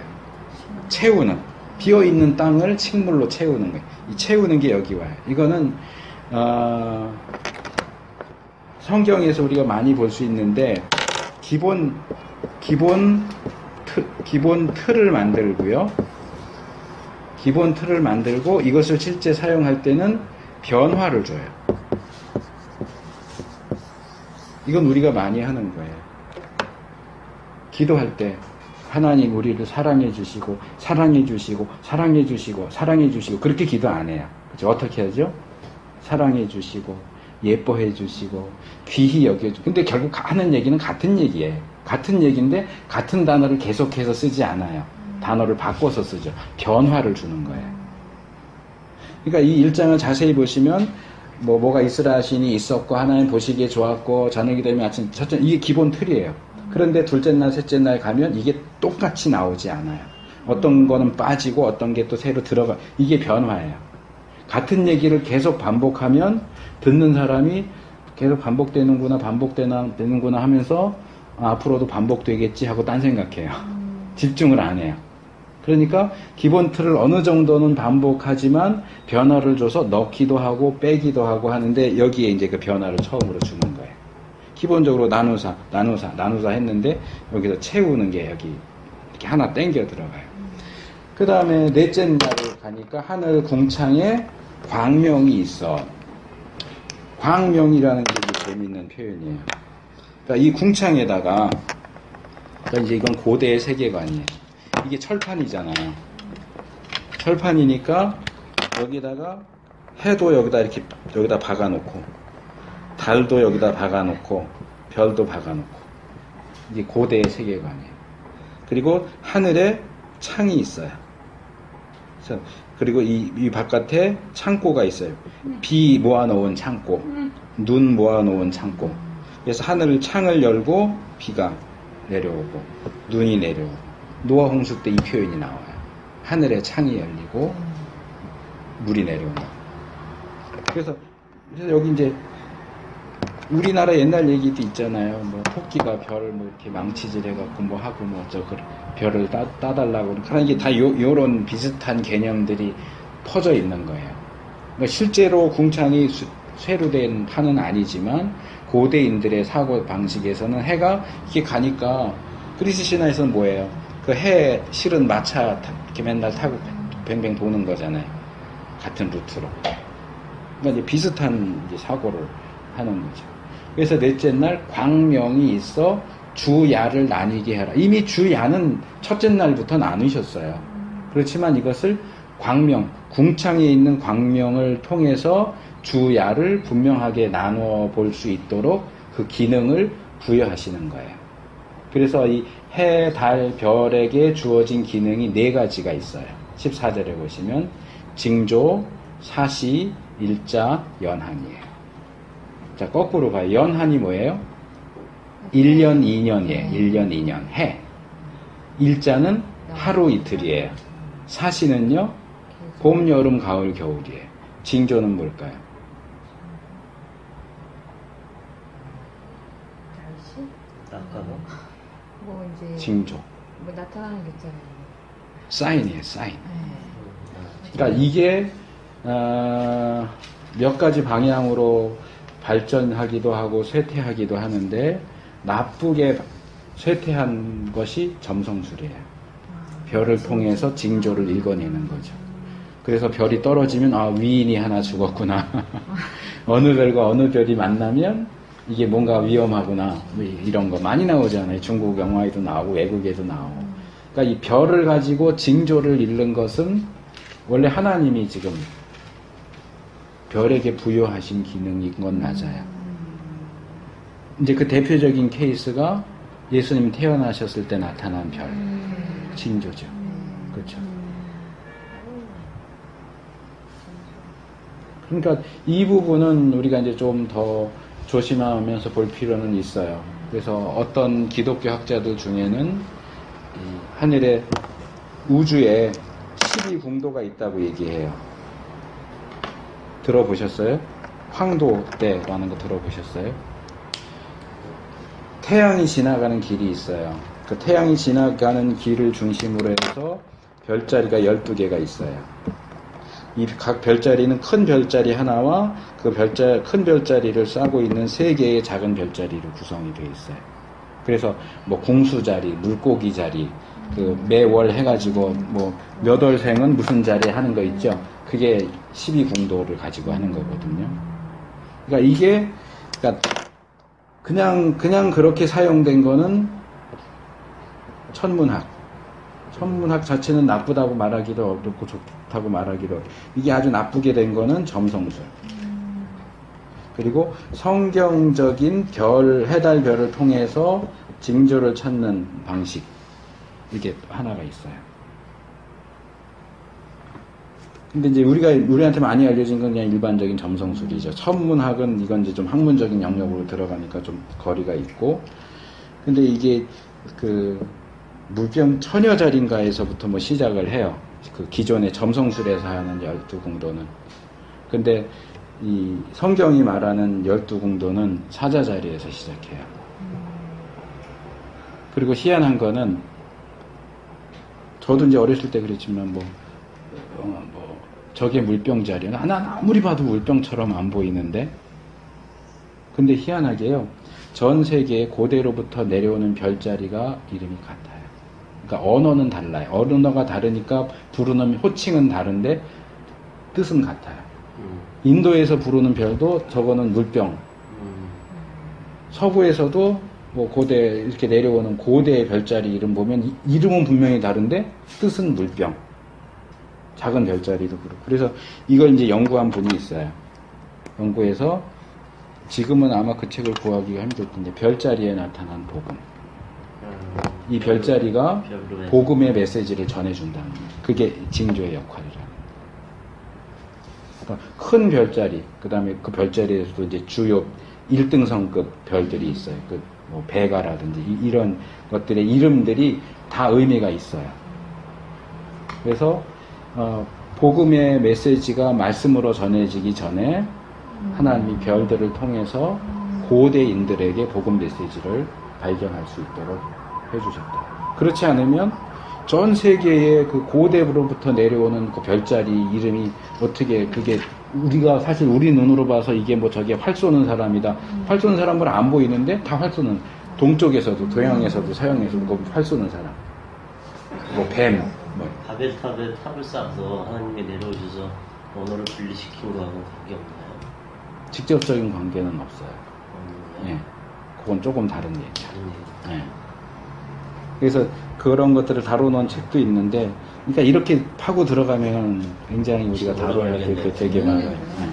채우는. 비어있는 땅을 식물로 채우는 거예요. 이 채우는 게 여기 와요. 이거는 성경에서 우리가 많이 볼 수 있는데 기본 틀을 만들고요. 기본 틀을 만들고 이것을 실제 사용할 때는 변화를 줘요. 이건 우리가 많이 하는 거예요. 기도할 때 하나님 우리를 사랑해 주시고 사랑해 주시고 사랑해 주시고 사랑해 주시고 그렇게 기도 안 해요. 그렇죠? 어떻게 하죠? 사랑해 주시고 예뻐해 주시고 귀히 여겨주고 근데 결국 하는 얘기는 같은 얘기예요. 같은 얘기인데 같은 단어를 계속해서 쓰지 않아요. 단어를 바꿔서 쓰죠. 변화를 주는 거예요. 그러니까 이 1장을 자세히 보시면 뭐가 이스라엘 신이 있었고 하나님 보시기에 좋았고 저녁이 되면 아침 첫째 이게 기본 틀이에요. 그런데 둘째 날 셋째 날 가면 이게 똑같이 나오지 않아요. 어떤 거는 빠지고 어떤 게 또 새로 들어가 이게 변화예요. 같은 얘기를 계속 반복하면 듣는 사람이 계속 반복되는구나 하면서 앞으로도 반복되겠지 하고 딴 생각해요. 집중을 안 해요. 그러니까 기본 틀을 어느 정도는 반복하지만 변화를 줘서 넣기도 하고 빼기도 하고 하는데 여기에 이제 그 변화를 처음으로 주는 거예요. 기본적으로 나누사 했는데 여기서 채우는 게 여기 이렇게 하나 땡겨 들어가요. 그 다음에 넷째 날을 가니까 하늘 궁창에 광명이 있어. 광명이라는 게 재밌는 표현이에요. 그러니까 이 궁창에다가 그러니까 이제 이건 고대의 세계관이에요. 이게 철판이잖아요. 철판이니까 여기다가 해도 여기다 박아놓고 달도 여기다 박아놓고 별도 박아놓고 이게 고대의 세계관이에요. 그리고 하늘에 창이 있어요. 그리고 이 바깥에 창고가 있어요. 비 모아놓은 창고, 눈 모아놓은 창고. 그래서 창을 열고 비가 내려오고 눈이 내려오고 노아 홍수 때 이 표현이 나와요. 하늘에 창이 열리고 물이 내려온다. 그래서 여기 이제 우리나라 옛날 얘기도 있잖아요. 뭐 토끼가 별을 뭐 이렇게 망치질 해갖고 뭐 하고 뭐 별을 따달라고. 그러니까 이게 다 요런 비슷한 개념들이 퍼져 있는 거예요. 그러니까 실제로 궁창이 쇠로 된 판은 아니지만 고대인들의 사고 방식에서는 해가 이렇게 가니까 그리스 신화에서는 뭐예요? 그 해 실은 마차 이렇게 맨날 타고 뱅뱅 도는 거잖아요. 같은 루트로. 그러니까 이제 비슷한 이제 사고를 하는 거죠. 그래서 넷째 날 광명이 있어 주야를 나뉘게 해라. 이미 주야는 첫째 날부터 나누셨어요. 그렇지만 이것을 광명, 궁창에 있는 광명을 통해서 주야를 분명하게 나누어 볼 수 있도록 그 기능을 부여하시는 거예요. 그래서 이 해, 달, 별에게 주어진 기능이 4가지가 있어요. 14절에 보시면 징조, 사시, 일자, 연한이에요. 자, 거꾸로 봐요. 연한이 뭐예요? 1년 2년이에요. 1년 2년. 해. 일자는 하루 이틀이에요. 사시는요, 봄, 여름, 가을, 겨울이에요. 징조는 뭘까요? 날씨? 낙하고 뭐 이제 징조. 뭐 나타나는 게 있잖아요. 사인이에요, 사인. 네. 그러니까 이게 몇 가지 방향으로 발전하기도 하고 쇠퇴하기도 하는데 나쁘게 쇠퇴한 것이 점성술이에요. 별을 통해서 징조를 읽어내는 거죠. 그래서 별이 떨어지면 위인이 하나 죽었구나. 어느 별과 어느 별이 만나면 이게 뭔가 위험하구나. 이런 거 많이 나오잖아요. 중국 영화에도 나오고 외국에도 나오고. 그러니까 이 별을 가지고 징조를 읽는 것은 원래 하나님이 지금 별에게 부여하신 기능인 건 맞아요. 이제 그 대표적인 케이스가 예수님 태어나셨을 때 나타난 별, 징조죠. 그렇죠. 그러니까 이 부분은 우리가 이제 좀 더 조심하면서 볼 필요는 있어요. 그래서 어떤 기독교 학자들 중에는 이 하늘에 우주에 12궁도가 있다고 얘기해요. 들어보셨어요? 황도대라는 거 들어보셨어요? 태양이 지나가는 길이 있어요. 그 태양이 지나가는 길을 중심으로 해서 별자리가 12개가 있어요. 이 각 별자리는 큰 별자리 하나와 그 큰 별자리를 싸고 있는 3개의 작은 별자리로 구성이 되어 있어요. 그래서 뭐 공수자리, 물고기 자리, 그 매월 해가지고 뭐 몇 월생은 무슨 자리 하는 거 있죠? 그게 12궁도를 가지고 하는 거거든요. 그러니까 이게 그냥 그렇게 사용된 거는 천문학 자체는 나쁘다고 말하기도 어렵고 좋다고 말하기도 어렵고, 이게 아주 나쁘게 된 거는 점성술. 그리고 성경적인 해달 별을 통해서 징조를 찾는 방식, 이게 하나가 있어요. 근데 이제 우리한테 많이 알려진 건 그냥 일반적인 점성술이죠. 천문학은 이건 이제 좀 학문적인 영역으로 들어가니까 좀 거리가 있고, 근데 이게 그 무병 처녀자리인가에서부터 뭐 시작을 해요. 그 기존의 점성술에서 하는 12궁도는. 근데 이 성경이 말하는 12궁도는 사자자리에서 시작해요. 그리고 희한한 거는 저도 이제 어렸을 때 그랬지만 저게 물병자리야. 난 아무리 봐도 물병처럼 안 보이는데. 근데 희한하게요. 전 세계에 고대로부터 내려오는 별자리가 이름이 같아요. 그러니까 언어는 달라요. 언어가 다르니까 부르는 호칭은 다른데 뜻은 같아요. 인도에서 부르는 별도 저거는 물병. 서구에서도 뭐 고대 이렇게 내려오는 고대의 별자리 이름 보면 이름은 분명히 다른데 뜻은 물병. 작은 별자리도 그렇고. 그래서 이걸 이제 연구한 분이 있어요. 연구해서 지금은 아마 그 책을 구하기가 힘들 텐데 별자리에 나타난 복음. 이 별자리가 복음의 메시지를 전해준다는 거예요. 그게 징조의 역할이라. 그러니까 큰 별자리, 그 다음에 그 별자리에서도 이제 주요 1등성급 별들이 있어요. 뭐 베가라든지 이런 것들의 이름들이 다 의미가 있어요. 그래서 복음의 메시지가 말씀으로 전해지기 전에 하나님이 별들을 통해서 고대인들에게 복음 메시지를 발견할 수 있도록 해주셨다. 그렇지 않으면 전 세계의 그 고대로부터 내려오는 그 별자리 이름이 어떻게 그게 우리가 사실 우리 눈으로 봐서 이게 뭐 저게 활 쏘는 사람이다. 활 쏘는 사람은 안 보이는데 다 활 쏘는, 동쪽에서도 동양에서도 서양에서도 그 활 쏘는 사람. 뭐 뱀. 뭐. 바벨탑에 탑을 쌓아서 하나님이 내려오셔서 언어를 분리시킨 거하고 관계 없나요? 직접적인 관계는 없어요. 예. 그건 조금 다른 얘기죠. 예. 그래서 그런 것들을 다뤄놓은 책도 있는데, 그러니까 이렇게 파고 들어가면 굉장히 우리가 다뤄야 될 게 되게 많아요. 네.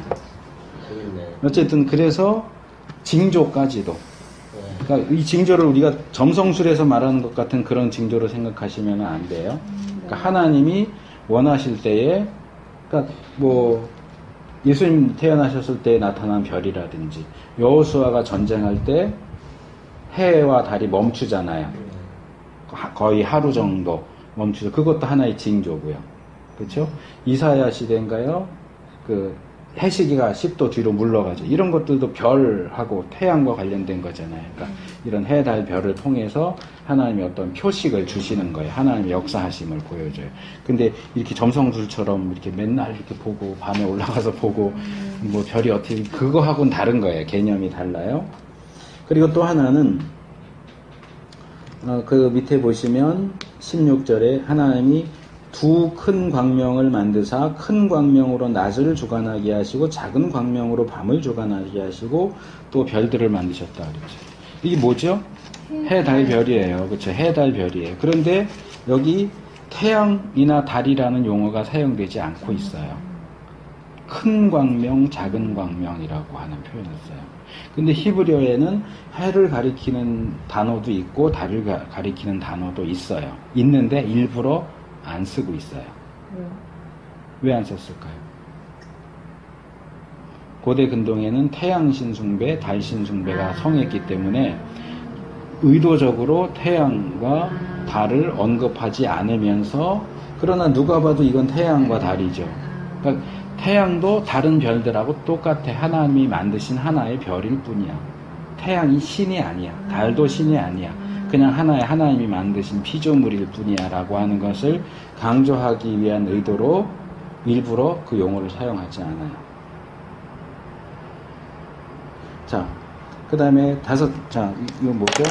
재밌네. 어쨌든 그래서 징조까지도. 네. 그러니까 이 징조를 우리가 점성술에서 말하는 것 같은 그런 징조로 생각하시면 안 돼요. 그러니까 하나님이 원하실 때에, 그러니까 뭐 예수님 태어나셨을 때 나타난 별이라든지, 여호수아가 전쟁할 때 해와 달이 멈추잖아요. 거의 하루 정도 멈추죠. 그것도 하나의 징조고요. 그렇죠? 이사야 시대인가요? 그 해시기가 10도 뒤로 물러가죠. 이런 것들도 별하고 태양과 관련된 거잖아요. 그러니까 이런 해, 달, 별을 통해서 하나님이 어떤 표식을 주시는 거예요. 하나님의 역사하심을 보여줘요. 근데 이렇게 점성술처럼 이렇게 맨날 이렇게 보고 밤에 올라가서 보고 뭐 별이 어떻게 그거하고는 다른 거예요. 개념이 달라요. 그리고 또 하나는 그 밑에 보시면 16절에 하나님이 두 큰 광명을 만드사 큰 광명으로 낮을 주관하게 하시고 작은 광명으로 밤을 주관하게 하시고 또 별들을 만드셨다 그랬죠. 이게 뭐죠? 해, 달, 별이에요. 그렇죠? 해, 달, 별이에요. 그런데 여기 태양이나 달이라는 용어가 사용되지 않고 있어요. 큰 광명, 작은 광명이라고 하는 표현을 써요. 근데 히브리어에는 해를 가리키는 단어도 있고 달을 가리키는 단어도 있어요. 있는데 일부러 안 쓰고 있어요. 왜 안 썼을까요? 고대 근동에는 태양신 숭배, 달신 숭배가 성했기 때문에 의도적으로 태양과 달을 언급하지 않으면서, 그러나 누가 봐도 이건 태양과 달이죠. 그러니까 태양도 다른 별들하고 똑같아. 하나님이 만드신 하나의 별일 뿐이야. 태양이 신이 아니야. 달도 신이 아니야. 그냥 하나의 하나님이 만드신 피조물일 뿐이야 라고 하는 것을 강조하기 위한 의도로 일부러 그 용어를 사용하지 않아요. 자, 그 다음에 자, 이건 뭐죠?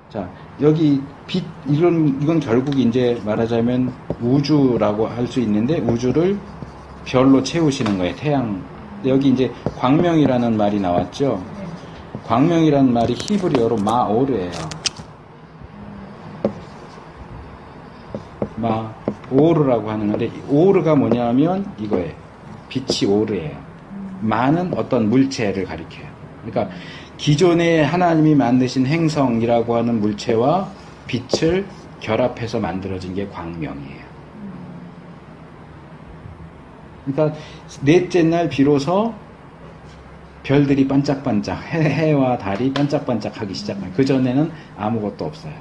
자, 여기 빛, 이건 결국 이제 말하자면 우주라고 할 수 있는데, 우주를 별로 채우시는 거예요. 태양. 여기 이제 광명이라는 말이 나왔죠? 광명이라는 말이 히브리어로 마오르예요. 마오르라고 하는 건데, 오르가 뭐냐면 이거예요. 빛이 오르예요. 마는 어떤 물체를 가리켜요. 그러니까 기존에 하나님이 만드신 행성이라고 하는 물체와 빛을 결합해서 만들어진 게 광명이에요. 그러니까 넷째 날 비로소 별들이 반짝반짝, 해와 달이 반짝반짝하기 시작해요. 그전에는 아무것도 없어요.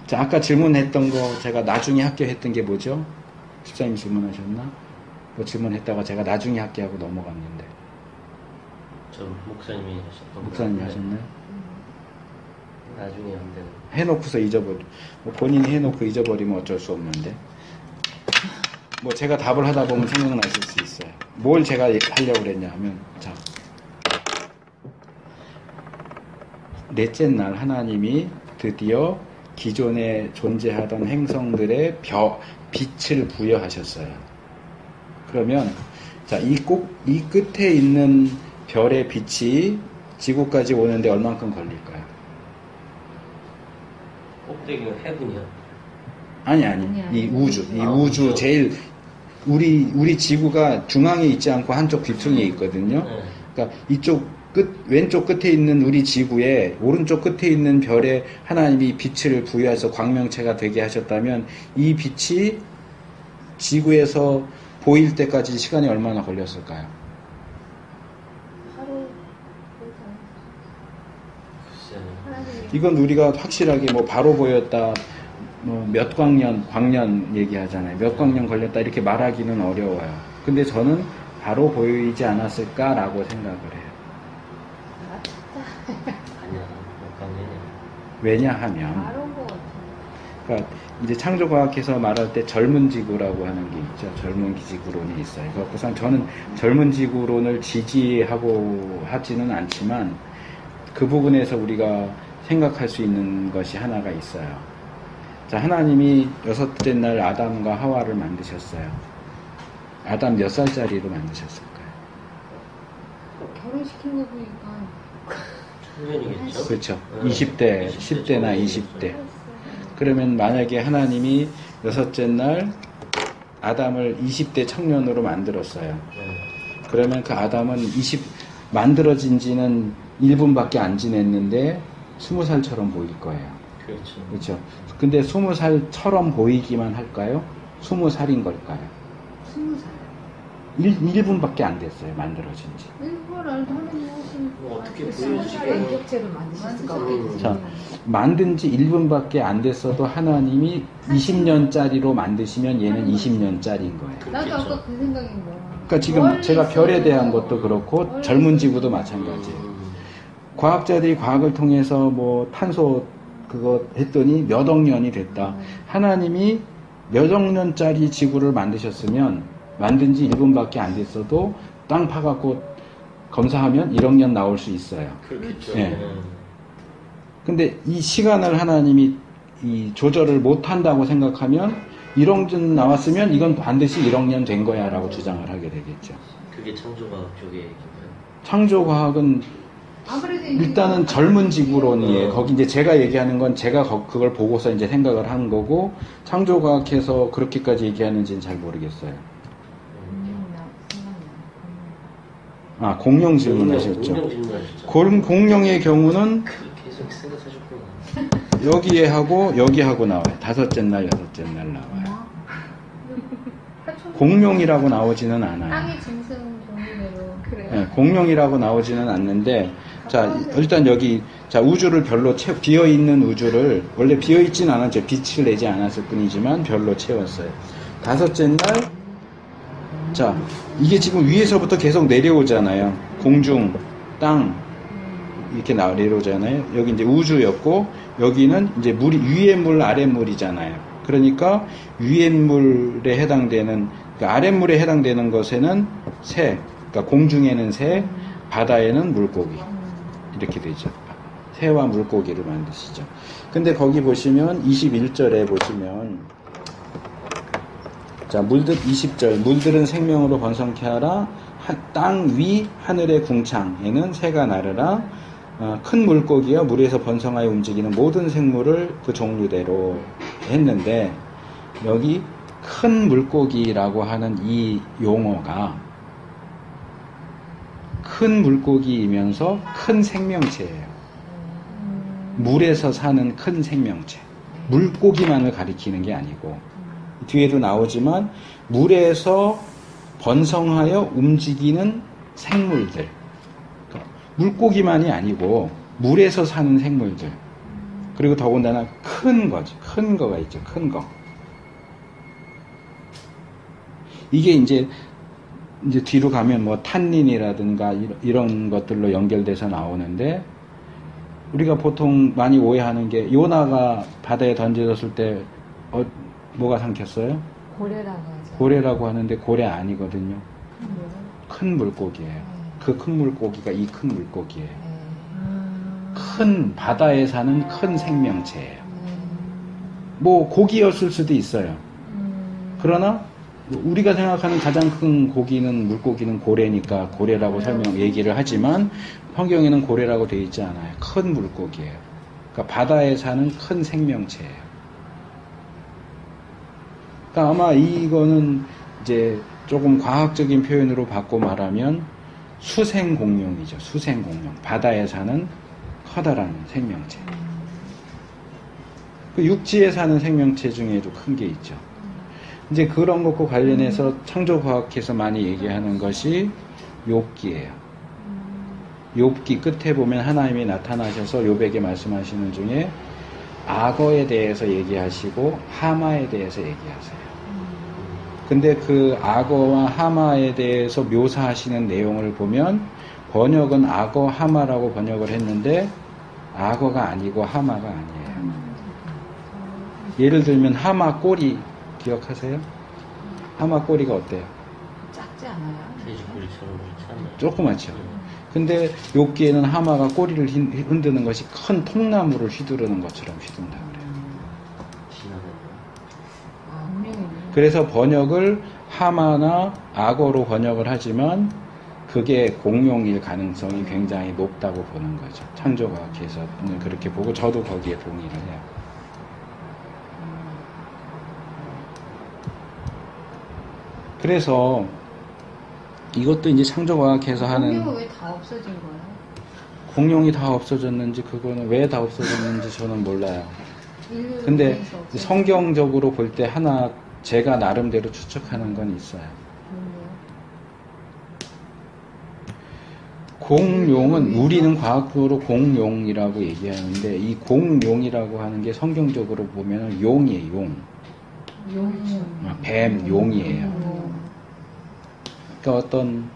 자, 아까 질문했던 거 제가 나중에 할게 했던 게 뭐죠? 집사님이 질문하셨나? 뭐 질문했다가 제가 나중에 할게 하고 넘어갔는데. 저 목사님이 하셨던 목사님이 건데. 하셨나요? 나중에 안 되는. 해놓고서 뭐 본인이 해놓고 잊어버리면 어쩔 수 없는데. 뭐 제가 답을 하다 보면 생각나실 수 있어요. 뭘 제가 하려고 그랬냐 하면, 자, 넷째 날 하나님이 드디어 기존에 존재하던 행성들의 빛을 부여하셨어요. 그러면 자, 이 끝에 있는 별의 빛이 지구까지 오는데 얼만큼 걸릴까요? 꼭대기는 해군이요? 아니. 이 우주 제일 우리 지구가 중앙에 있지 않고 한쪽 귀퉁이에 있거든요. 네. 그러니까 이쪽 왼쪽 끝에 있는 우리 지구에 오른쪽 끝에 있는 별에 하나님이 빛을 부여해서 광명체가 되게 하셨다면, 이 빛이 지구에서 보일 때까지 시간이 얼마나 걸렸을까요? 하루 글쎄요. 이건 우리가 확실하게 뭐 바로 보였다, 뭐 몇 광년 얘기하잖아요. 몇 광년 걸렸다 이렇게 말하기는 어려워요. 근데 저는 바로 보이지 않았을까라고 생각을 해요. 아니야, 몇 강년이야. 왜냐하면, 다른 거 같아. 그러니까 이제 창조과학에서 말할 때 젊은 지구라고 하는 게 있죠. 젊은 지구론이 있어요. 그래서 저는 젊은 지구론을 지지하고 하지는 않지만, 그 부분에서 우리가 생각할 수 있는 것이 하나가 있어요. 자, 하나님이 여섯째 날 아담과 하와를 만드셨어요. 아담 몇 살짜리로 만드셨을까요? 결혼시킨 거 보니까 청년이겠죠? 그렇죠. 네. 20대, 20대 10대나 20대. 그러면 만약에 하나님이 여섯째 날 아담을 20대 청년으로 만들었어요. 네. 그러면 그 아담은 만들어진 지는 1분밖에 안 지냈는데 20살처럼 보일 거예요. 그렇죠. 그렇죠. 근데 20살처럼 보이기만 할까요? 20살인 걸까요? 20살. 1분밖에 안 됐어요. 만들어진 지. 일본 알도 하나님 하신 어떻게 스무 보여지게 살에 인격체를 만드셨을까? 자, 만든 지 1분밖에 안 됐어도 하나님이 20년짜리로 만드시면 얘는 20년짜리인 거예요. 나도 아까 그 생각인 거야. 그러니까 지금 제가 별에 대한 것도 그렇고 젊은 지구도 마찬가지예요. 과학자들이 과학을 통해서 뭐 탄소 그거 했더니 몇 억 년이 됐다. 하나님이 몇 억 년짜리 지구를 만드셨으면 만든 지 1분밖에 안 됐어도 땅 파갖고 검사하면 1억 년 나올 수 있어요. 그렇겠죠. 예. 근데 이 시간을 하나님이 이 조절을 못 한다고 생각하면 1억 년 나왔으면 이건 반드시 1억 년 된 거야 라고 주장을 하게 되겠죠. 그게 창조과학 쪽의 얘기인가요? 창조과학은 아무래도 일단은 젊은 지구론이에요. 거기 이제 제가 얘기하는 건 제가 그걸 보고서 이제 생각을 한 거고 창조과학에서 그렇게까지 얘기하는지는 잘 모르겠어요. 아, 공룡 질문하셨죠. 공룡 질문하셨죠. 공룡의 경우는 계속 생각하셨구나. 여기에 하고 여기하고 나와요. 다섯째 날, 여섯째 날 나와요. 공룡이라고 나오지는 않아요. 땅의 짐승 종류대로 그래요. 네, 공룡이라고 나오지는 않는데, 자, 일단 여기, 자, 우주를 별로 비어있는 우주를, 원래 비어있진 않았죠. 빛을 내지 않았을 뿐이지만 별로 채웠어요. 다섯째 날, 자, 이게 지금 위에서부터 계속 내려오잖아요. 공중, 땅, 이렇게 내려오잖아요. 여기 이제 우주였고, 여기는 이제 물이, 위에 물, 아래 물이잖아요. 그러니까, 위에 물에 해당되는, 그러니까 아래 물에 해당되는 것에는 새, 그러니까 공중에는 새, 바다에는 물고기. 이렇게 되죠. 새와 물고기를 만드시죠. 근데 거기 보시면, 21절에 보시면, 자, 20절. 물들은 생명으로 번성케 하라. 땅 위 하늘의 궁창에는 새가 나르라. 큰 물고기와 물에서 번성하여 움직이는 모든 생물을 그 종류대로 했는데, 여기 큰 물고기라고 하는 이 용어가 큰 물고기이면서 큰 생명체예요. 물에서 사는 큰 생명체. 물고기만을 가리키는 게 아니고, 뒤에도 나오지만 물에서 번성하여 움직이는 생물들. 그러니까 물고기만이 아니고 물에서 사는 생물들. 그리고 더군다나 큰 거죠. 큰 거가 있죠. 큰 거. 이게 이제 뒤로 가면 뭐 탄닌이라든가 이런 것들로 연결돼서 나오는데, 우리가 보통 많이 오해하는 게 요나가 바다에 던져졌을 때 뭐가 삼켰어요? 고래라고 하죠. 고래라고 하는데 고래 아니거든요. 큰 물고기예요. 그 큰 물고기가 이 큰 물고기예요. 큰 바다에 사는 큰 생명체예요. 뭐 고기였을 수도 있어요. 그러나 우리가 생각하는 가장 큰 고기는 물고기는 고래니까 고래라고 얘기를 하지만 성경에는 고래라고 되어 있지 않아요. 큰 물고기예요. 그러니까 바다에 사는 큰 생명체예요. 그러니까 아마 이거는 이제 조금 과학적인 표현으로 바꿔 말하면 수생공룡이죠. 수생공룡. 바다에 사는 커다란 생명체. 그 육지에 사는 생명체 중에도 큰 게 있죠. 이제 그런 것과 관련해서 창조과학에서 많이 얘기하는 것이 욥기예요. 욥기 끝에 보면 하나님이 나타나셔서 욥에게 말씀하시는 중에 악어에 대해서 얘기하시고 하마에 대해서 얘기하세요. 근데 그 악어와 하마에 대해서 묘사하시는 내용을 보면 번역은 악어 하마라고 번역을 했는데 악어가 아니고 하마가 아니에요. 예를 들면 하마 꼬리 기억하세요? 하마 꼬리가 어때요? 작지 않아요? 돼지꼬리처럼 그렇지 않나요? 조그맣죠. 근데 욥기에는 하마가 꼬리를 흔드는 것이 큰 통나무를 휘두르는 것처럼 휘둔다 그래요. 그래서 번역을 하마나 악어로 번역을 하지만 그게 공룡일 가능성이 굉장히 높다고 보는 거죠. 창조과학에서는 그렇게 보고 저도 거기에 동의를 해요. 그래서 이것도 이제 창조과학에서 하는 공룡은 왜 다 없어진 거예요? 공룡이 다 없어졌는지 그거는 왜 다 없어졌는지 저는 몰라요. 인류를 근데 위해서 없어진 성경적으로 볼 때 하나 제가 나름대로 추측하는 건 있어요. 공룡은 우리는 과학적으로 공룡이라고 얘기하는데 이 공룡이라고 하는 게 성경적으로 보면 용이에요. 용. 뱀, 용이에요. 그러니까 어떤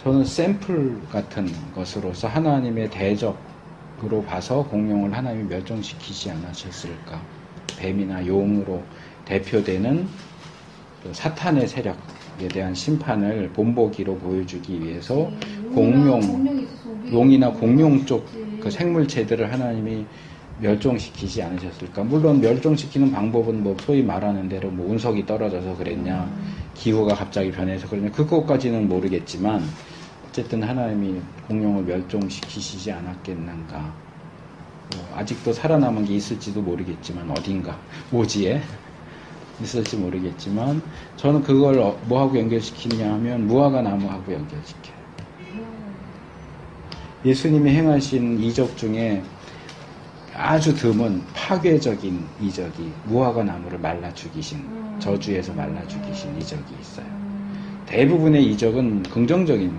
저는 샘플 같은 것으로서 하나님의 대적으로 봐서 공룡을 하나님이 멸종시키지 않으셨을까. 뱀이나 용으로 대표되는 그 사탄의 세력에 대한 심판을 본보기로 보여주기 위해서 용이나 공룡 쪽 그 생물체들을 하나님이 멸종시키지 않으셨을까. 물론 멸종시키는 방법은 뭐 소위 말하는 대로 뭐 운석이 떨어져서 그랬냐, 기후가 갑자기 변해서 그랬냐, 그것까지는 모르겠지만 어쨌든 하나님이 공룡을 멸종시키시지 않았겠는가. 아직도 살아남은 게 있을지도 모르겠지만 어딘가 오지에 있을지 모르겠지만 저는 그걸 뭐하고 연결시키냐 하면 무화과 나무하고 연결시켜요. 예수님이 행하신 이적 중에 아주 드문 파괴적인 이적이 무화과 나무를 말라 죽이신, 저주에서 말라 죽이신 이적이 있어요. 대부분의 이적은 긍정적인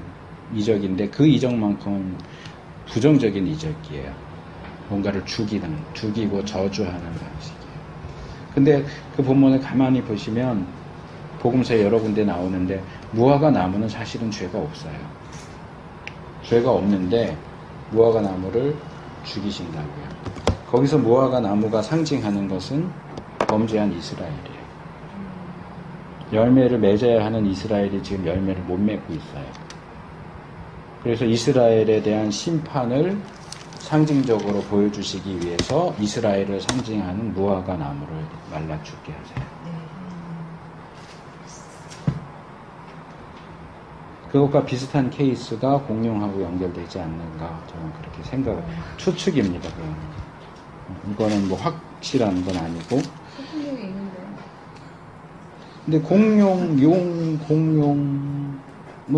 이적인데 그 이적만큼은 부정적인 이적이에요. 뭔가를 죽이고 저주하는 방식이에요. 근데 그 본문을 가만히 보시면 복음서에 여러 군데 나오는데 무화과 나무는 사실은 죄가 없어요. 죄가 없는데 무화과 나무를 죽이신다고요. 거기서 무화과 나무가 상징하는 것은 범죄한 이스라엘이에요. 열매를 맺어야 하는 이스라엘이 지금 열매를 못 맺고 있어요. 그래서 이스라엘에 대한 심판을 상징적으로 보여주시기 위해서 이스라엘을 상징하는 무화과 나무를 말라 죽게 하세요. 그것과 비슷한 케이스가 공룡하고 연결되지 않는가 저는 그렇게 생각을 추측입니다. 이거는 뭐 확실한 건 아니고. 근데 공룡은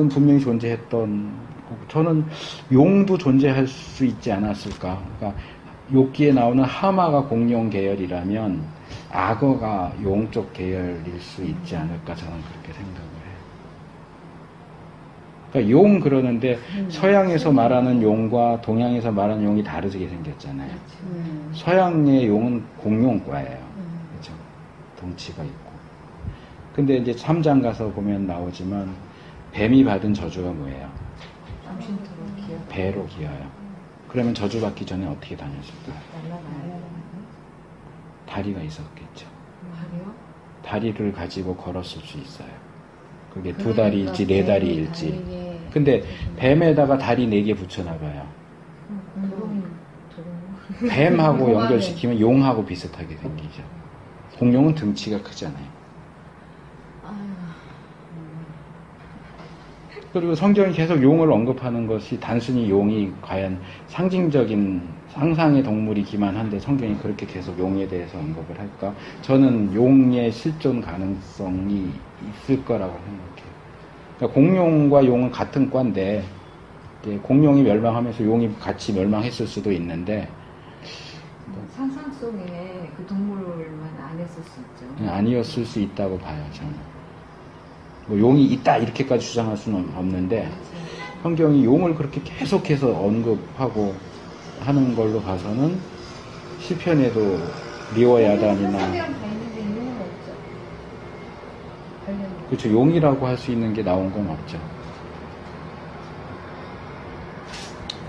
분명히 존재했던 거고, 저는 용도 존재할 수 있지 않았을까. 그러니까 욥기에 나오는 하마가 공룡 계열이라면 악어가 용 쪽 계열일 수 있지 않을까 저는 그렇게 생각을 해요. 그러니까 용 그러는데 서양에서 말하는 용과 동양에서 말하는 용이 다르게 생겼잖아요. 서양의 용은 공룡과예요. 그렇죠? 덩치가 있고. 근데 이제 3장 가서 보면 나오지만 뱀이 받은 저주가 뭐예요? 배로 기어요. 그러면 저주받기 전에 어떻게 다녔을까요? 다리가 있었겠죠. 다리를 가지고 걸었을 수 있어요. 그게 2다리일지 4다리일지. 근데 뱀에다가 다리 4개 붙여놔봐요. 뱀하고 연결시키면 용하고 비슷하게 생기죠. 공룡은 등치가 크잖아요. 그리고 성경이 계속 용을 언급하는 것이 단순히 용이 과연 상징적인 상상의 동물이기만 한데 성경이 그렇게 계속 용에 대해서 언급을 할까? 저는 용의 실존 가능성이 있을 거라고 생각해요. 그러니까 공룡과 용은 같은 과인데 공룡이 멸망하면서 용이 같이 멸망했을 수도 있는데 상상 속에 그 동물만 안 했을 수 있죠. 아니었을 수 있다고 봐요. 저는. 뭐 용이 있다 이렇게까지 주장할 수는 없는데 성경이 용을 그렇게 계속해서 언급하고 하는 걸로 봐서는 시편에도 리워야단이나 그렇죠. 용이라고 할 수 있는 게 나온 건 없죠.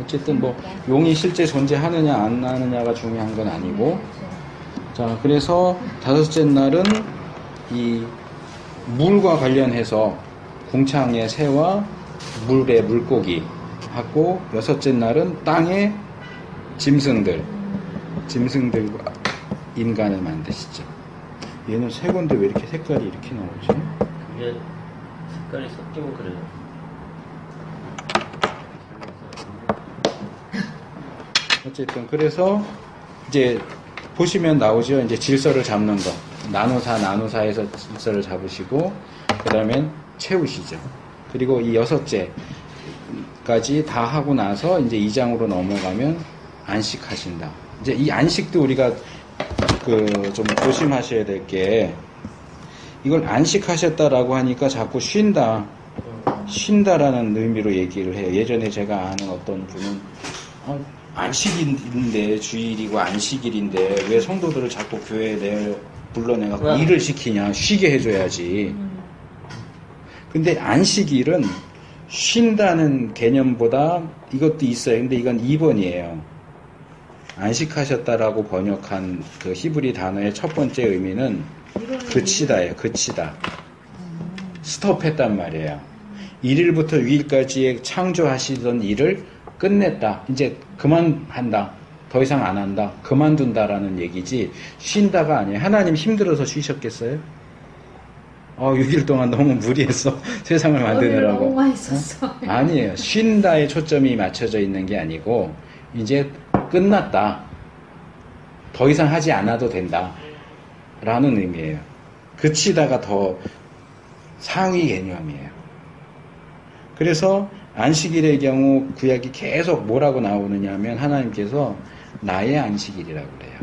어쨌든 뭐 용이 실제 존재하느냐 안 하느냐가 중요한 건 아니고 자 그래서 5째 날은 이 물과 관련해서 궁창의 새와 물의 물고기하고 6째 날은 땅의 짐승들과 인간을 만드시죠. 얘는 새 건데 왜 이렇게 색깔이 이렇게 나오지? 그게 색깔이 섞이면 그래요. 어쨌든 그래서 이제 보시면 나오죠. 이제 질서를 잡는 거. 나누사에서 질서를 잡으시고, 그 다음엔 채우시죠. 그리고 이 6제까지 다 하고 나서 이제 2장으로 넘어가면 안식하신다. 이제 이 안식도 우리가 좀 조심하셔야 될 게, 이걸 안식하셨다라고 하니까 자꾸 쉰다라는 의미로 얘기를 해요. 예전에 제가 아는 어떤 분은, 안식일인데, 주일이고 안식일인데, 왜 성도들을 자꾸 교회에 불러내갖고 일을 시키냐, 쉬게 해줘야지. 근데 안식일은 쉰다는 개념보다 이것도 있어요. 근데 이건 2번이에요. 안식하셨다라고 번역한 그 히브리 단어의 첫 번째 의미는 그치다예요. 그치다. 스톱했단 말이에요. 1일부터 6일까지의 창조하시던 일을 끝냈다. 이제 그만한다. 더 이상 안 한다. 그만둔다라는 얘기지 쉰다가 아니에요. 하나님 힘들어서 쉬셨겠어요? 6일 동안 너무 무리했어. 세상을 만드느라고. 너무 많이 썼어. 아니에요. 쉰다에 초점이 맞춰져 있는 게 아니고 이제 끝났다. 더 이상 하지 않아도 된다. 라는 의미예요. 그치다가 더 상위 개념이에요. 그래서 안식일의 경우 구약이 계속 뭐라고 나오느냐 하면 하나님께서 나의 안식일이라고 그래요.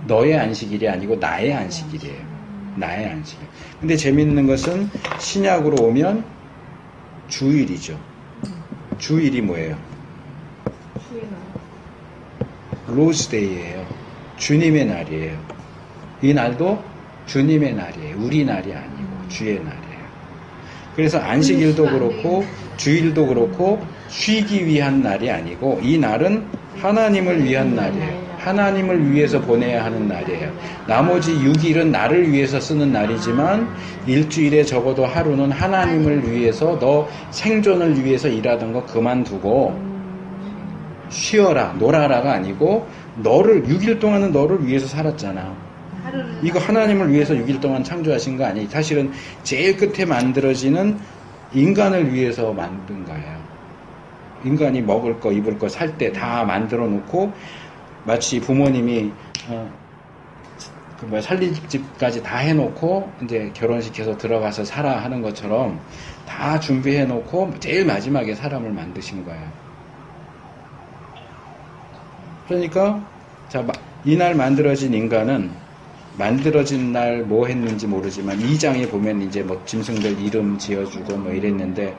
너의 안식일이 아니고 나의 안식일이에요. 나의 안식일. 근데 재밌는 것은 신약으로 오면 주일이죠. 주일이 뭐예요? 로즈데이예요. 주님의 날이에요. 이 날도 주님의 날이에요. 우리 날이 아니고 주의 날이에요. 그래서 안식일도 그렇고 주일도 그렇고 쉬기 위한 날이 아니고 이 날은 하나님을 위한 날이에요. 하나님을 위해서 보내야 하는 날이에요. 나머지 6일은 나를 위해서 쓰는 날이지만 일주일에 적어도 하루는 하나님을 위해서 너 생존을 위해서 일하던 거 그만두고 쉬어라, 놀아라가 아니고 너를 6일 동안은 너를 위해서 살았잖아. 이거 하나님을 위해서 6일 동안 창조하신 거 아니에요. 사실은 제일 끝에 만들어지는 인간을 위해서 만든 거예요. 인간이 먹을 거, 입을 거, 살 때 다 만들어 놓고 마치 부모님이 살림집까지 다 해놓고 이제 결혼시켜서 들어가서 살아 하는 것처럼 다 준비해 놓고 제일 마지막에 사람을 만드신 거예요. 그러니까 이날 만들어진 인간은 만들어진 날 뭐 했는지 모르지만 2장에 보면 이제 뭐 짐승들 이름 지어주고 뭐 이랬는데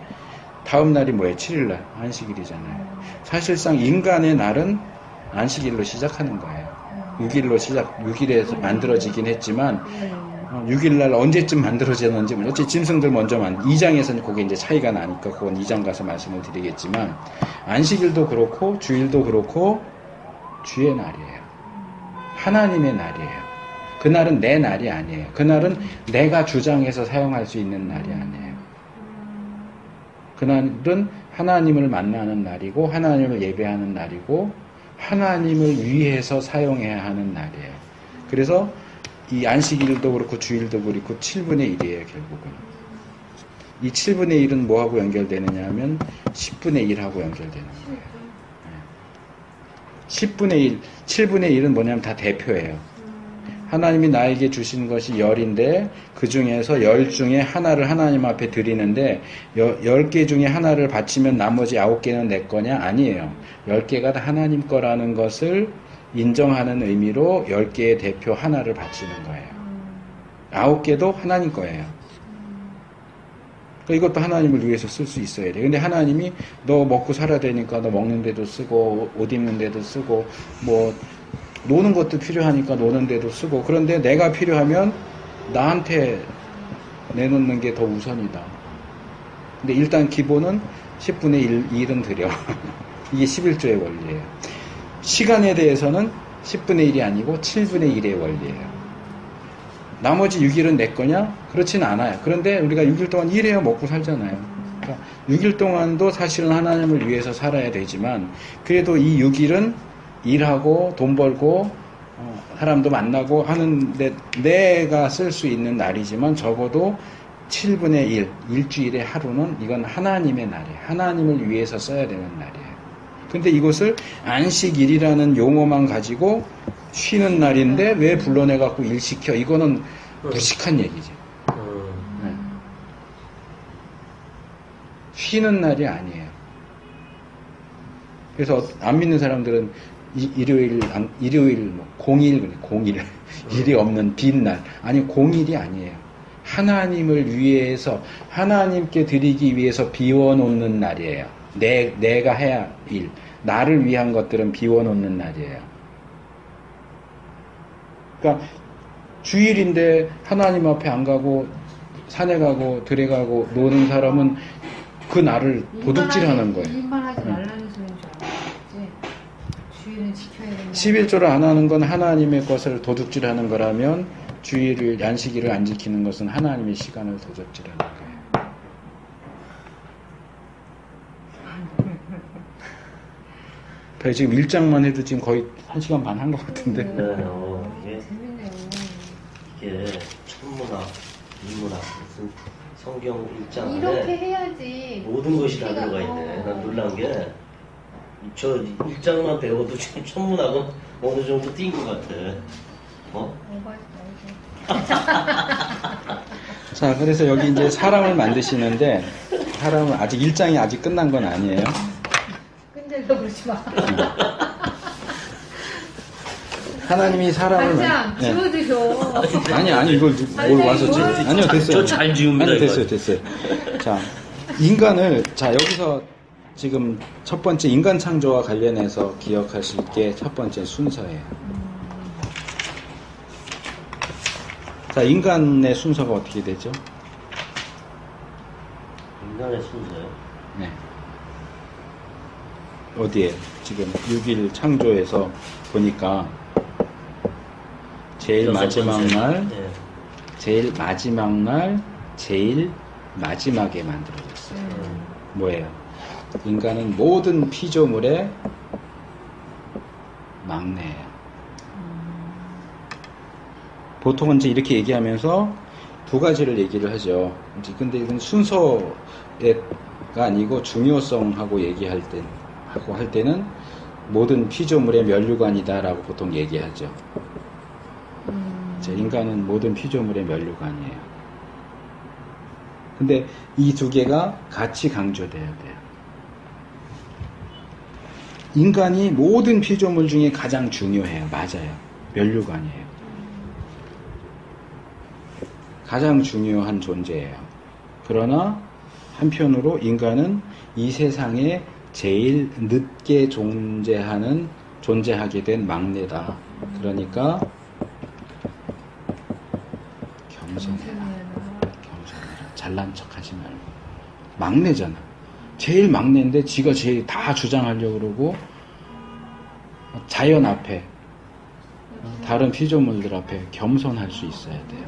다음 날이 뭐예요? 7일날 안식일이잖아요. 사실상 인간의 날은 안식일로 시작하는 거예요. 6일에서 만들어지긴 했지만 6일날 언제쯤 만들어졌는지 어째 짐승들 먼저 2장에서는 그게 이제 차이가 나니까 그건 2장 가서 말씀을 드리겠지만 안식일도 그렇고 주일도 그렇고 주의 날이에요. 하나님의 날이에요. 그날은 내 날이 아니에요. 그날은 내가 주장해서 사용할 수 있는 날이 아니에요. 그날은 하나님을 만나는 날이고 하나님을 예배하는 날이고 하나님을 위해서 사용해야 하는 날이에요. 그래서 이 안식일도 그렇고 주일도 그렇고 7분의 1이에요. 결국은. 이 7분의 1은 뭐하고 연결되느냐 하면 10분의 1하고 연결되는 거예요. 10분의 1, 7분의 1은 뭐냐면 다 대표예요. 하나님이 나에게 주신 것이 10인데 그 중에서 10 중에 하나를 하나님 앞에 드리는데 10개 중에 하나를 바치면 나머지 9개는 내 거냐? 아니에요. 10개가 다 하나님 거라는 것을 인정하는 의미로 10개의 대표 하나를 바치는 거예요. 9개도 하나님 거예요. 그러니까 이것도 하나님을 위해서 쓸 수 있어야 돼. 근데 하나님이 너 먹고 살아야 되니까 너 먹는 데도 쓰고 옷 입는 데도 쓰고 뭐 노는 것도 필요하니까 노는 데도 쓰고 그런데 내가 필요하면 나한테 내놓는 게 더 우선이다. 근데 일단 기본은 10분의 1은 드려. 이게 11조의 원리예요. 시간에 대해서는 10분의 1이 아니고 7분의 1의 원리예요. 나머지 6일은 내 거냐? 그렇진 않아요. 그런데 우리가 6일 동안 일해야 먹고 살잖아요. 그러니까 6일 동안도 사실은 하나님을 위해서 살아야 되지만 그래도 이 6일은 일하고 돈 벌고 사람도 만나고 하는데 내가 쓸 수 있는 날이지만 적어도 7분의 1, 일주일의 하루는 이건 하나님의 날이에요. 하나님을 위해서 써야 되는 날이에요. 근데 이것을 안식일이라는 용어만 가지고 쉬는 날인데 왜 불러내갖고 일시켜? 이거는 무식한 얘기지. 네. 쉬는 날이 아니에요. 그래서 안 믿는 사람들은 일요일 뭐 공일 그래, 공일 일이 없는 빈날 아니 공일이 아니에요. 하나님을 위해서 하나님께 드리기 위해서 비워놓는 날이에요. 내가 해야 일 나를 위한 것들은 비워놓는 날이에요. 그러니까 주일인데 하나님 앞에 안 가고 산에 가고 들에 가고 노는 사람은 그 날을 도둑질하는 거예요. 일만 하지 말라는 소리인 줄 알았지. 주일은 지켜야 된다. 11조를 안 하는 건 하나님의 것을 도둑질하는 거라면 주일을 안식일을 안 지키는 것은 하나님의 시간을 도둑질하는 거예요. 지금 1장만 해도 지금 거의 1시간 반 한 것 같은데. 이게 재밌네요. 이게 천문학, 인문학 무슨 성경 1장 이렇게 안에 해야지. 모든 것이 다 들어가 있네. 난 놀란 게 저 1장만 배워도 지금 천문학은 어느 정도 뛴 것 같아. 자, 그래서 여기 이제 사람을 만드시는데 사람은 아직 1장이 아직 끝난 건 아니에요. 끈질러 그러지 마. 하나님이 사람을 반장 지워드셔. 아니 이걸 뭘 와서 지금 아니요 됐어요. 저 잘 지웁니다. 아니 됐어요. 자, 인간을 여기서 지금 첫 번째 인간 창조와 관련해서 기억하실 게 첫 번째 순서예요. 자, 인간의 순서가 어떻게 되죠? 인간의 순서요? 네. 어디에? 지금 6일 창조에서 보니까 제일 마지막 날, 네. 제일 마지막 날, 제일 마지막에 만들어졌어요. 뭐예요? 인간은 모든 피조물의 막내예요. 보통은 이제 이렇게 얘기하면서 두 가지를 얘기를 하죠. 근데 이건 순서가 아니고 중요성하고 얘기할 때는 모든 피조물의 면류관이다라고 보통 얘기하죠. 인간은 모든 피조물의 면류관이에요. 근데 이 두 개가 같이 강조돼야 돼요. 인간이 모든 피조물 중에 가장 중요해요. 맞아요. 면류관이에요. 가장 중요한 존재예요. 그러나 한편으로 인간은 이 세상에 제일 늦게 존재하게 된 막내다. 그러니까 겸손해라. 잘난 척하지 말고. 막내잖아. 제일 막내인데 지가 제일 다 주장하려고 그러고 자연 앞에 다른 피조물들 앞에 겸손할 수 있어야 돼요.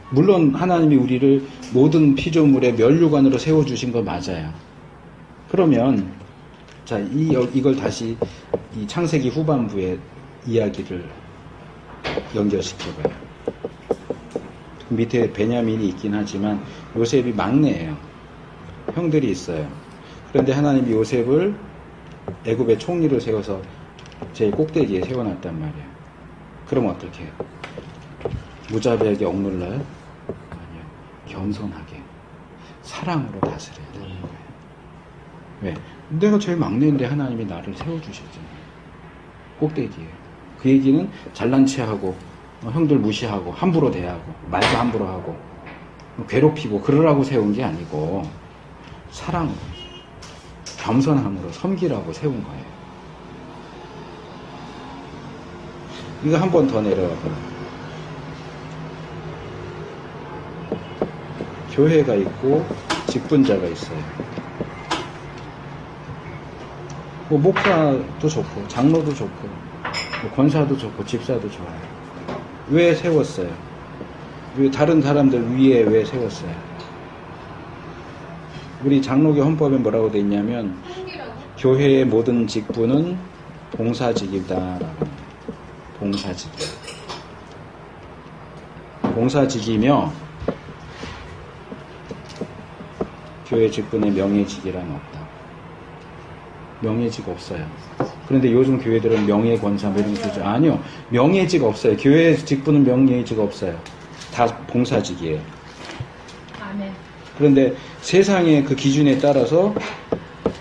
물론 하나님이 우리를 모든 피조물의 면류관으로 세워주신 거 맞아요. 그러면 자, 이걸 다시 이 창세기 후반부의 이야기를 연결시켜봐요. 밑에 베냐민이 있긴 하지만 요셉이 막내예요. 형들이 있어요. 그런데 하나님이 요셉을 애굽의 총리로 세워서 제일 꼭대기에 세워놨단 말이에요. 그럼 어떻게 해요? 무자비하게 억눌러요? 아니요. 겸손하게 사랑으로 다스려야 되는 거예요. 왜? 내가 제일 막내인데 하나님이 나를 세워주셨잖아요. 꼭대기에. 그 얘기는 잘난 체하고 형들 무시하고 함부로 대하고 말도 함부로 하고 괴롭히고 그러라고 세운 게 아니고 사랑으로 겸손함으로 섬기라고 세운 거예요. 이거 한 번 더 내려와 봐요. 교회가 있고 직분자가 있어요. 뭐 목사도 좋고 장로도 좋고 뭐 권사도 좋고 집사도 좋아요. 왜 세웠어요? 왜 다른 사람들 위에 왜 세웠어요? 우리 장로교 헌법에 뭐라고 돼 있냐면 교회의 모든 직분은 봉사직이다라고 합니다. 봉사직이며 교회 직분의 명예직이란 없다. 명예직 없어요. 그런데 요즘 교회들은 명예권사 뭐 이런 거 주죠. 아니요. 명예직 없어요. 교회 직분은 명예직 없어요. 다 봉사직이에요. 아멘. 그런데 세상의 그 기준에 따라서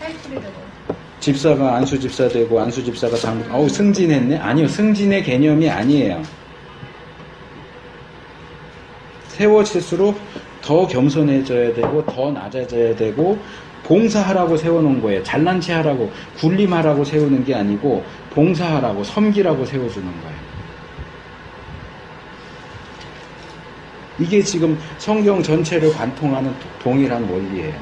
타이틀이 되고. 집사가 안수집사 되고 안수집사가 장로, 승진했네? 아니요. 승진의 개념이 아니에요. 세워질수록 더 겸손해져야 되고 더 낮아져야 되고 봉사하라고 세워놓은 거예요. 잘난 체 하라고 굴림하라고 세우는 게 아니고 봉사하라고 섬기라고 세워주는 거예요. 이게 지금 성경 전체를 관통하는 동일한 원리예요.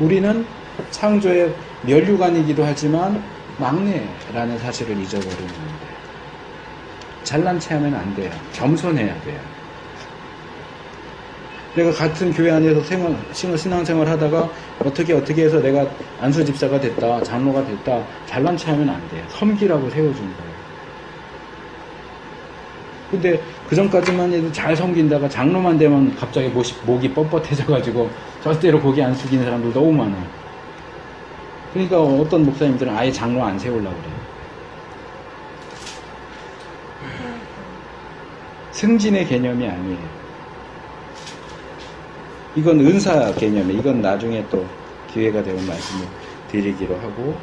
우리는 창조의 면류관이기도 하지만 막내라는 사실을 잊어버리는 거예요. 잘난 체 하면 안 돼요. 겸손해야 돼요. 내가 같은 교회 안에서 신앙생활 하다가 어떻게 해서 내가 안수집사가 됐다, 장로가 됐다, 잘난 체 하면 안 돼요. 섬기라고 세워준 거예요. 근데 그 전까지만 해도 잘 섬긴다가 장로만 되면 갑자기 목이 뻣뻣해져가지고 절대로 고개 안 숙이는 사람들 너무 많아요. 그러니까 어떤 목사님들은 아예 장로 안 세우려고 그래요. 승진의 개념이 아니에요. 이건 은사 개념이에요. 이건 나중에 또 기회가 되면 말씀을 드리기로 하고.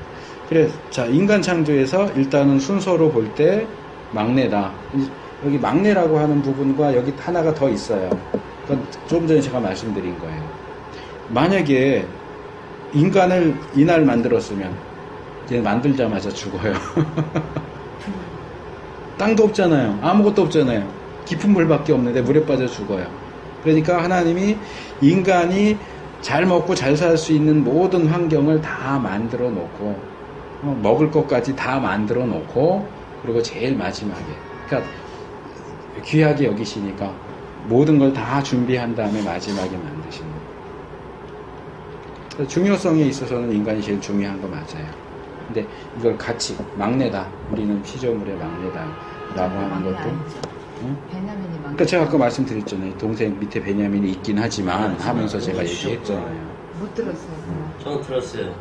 그래서 자, 인간 창조에서 일단은 순서로 볼 때 막내다. 여기 막내라고 하는 부분과 여기 하나가 더 있어요. 그건 좀 전에 제가 말씀드린 거예요. 만약에 인간을 이날 만들었으면 이제 만들자마자 죽어요. 땅도 없잖아요. 아무것도 없잖아요. 깊은 물밖에 없는데 물에 빠져 죽어요. 그러니까 하나님이 인간이 잘 먹고 잘 살 수 있는 모든 환경을 다 만들어 놓고 먹을 것까지 다 만들어 놓고 그리고 제일 마지막에 그러니까 귀하게 여기시니까 모든 걸 다 준비한 다음에 마지막에 만드시는 거예요. 중요성에 있어서는 인간이 제일 중요한 거 맞아요. 근데 이걸 같이 막내다. 우리는 피조물의 막내다 라고 하는 것도 응? 베냐민이 막. 그러니까 제가 아까 말씀드렸잖아요. 동생 밑에 베냐민이 있긴 하지만 하면서 제가 얘기했잖아요. 못 들었어요. 저는 들었어요.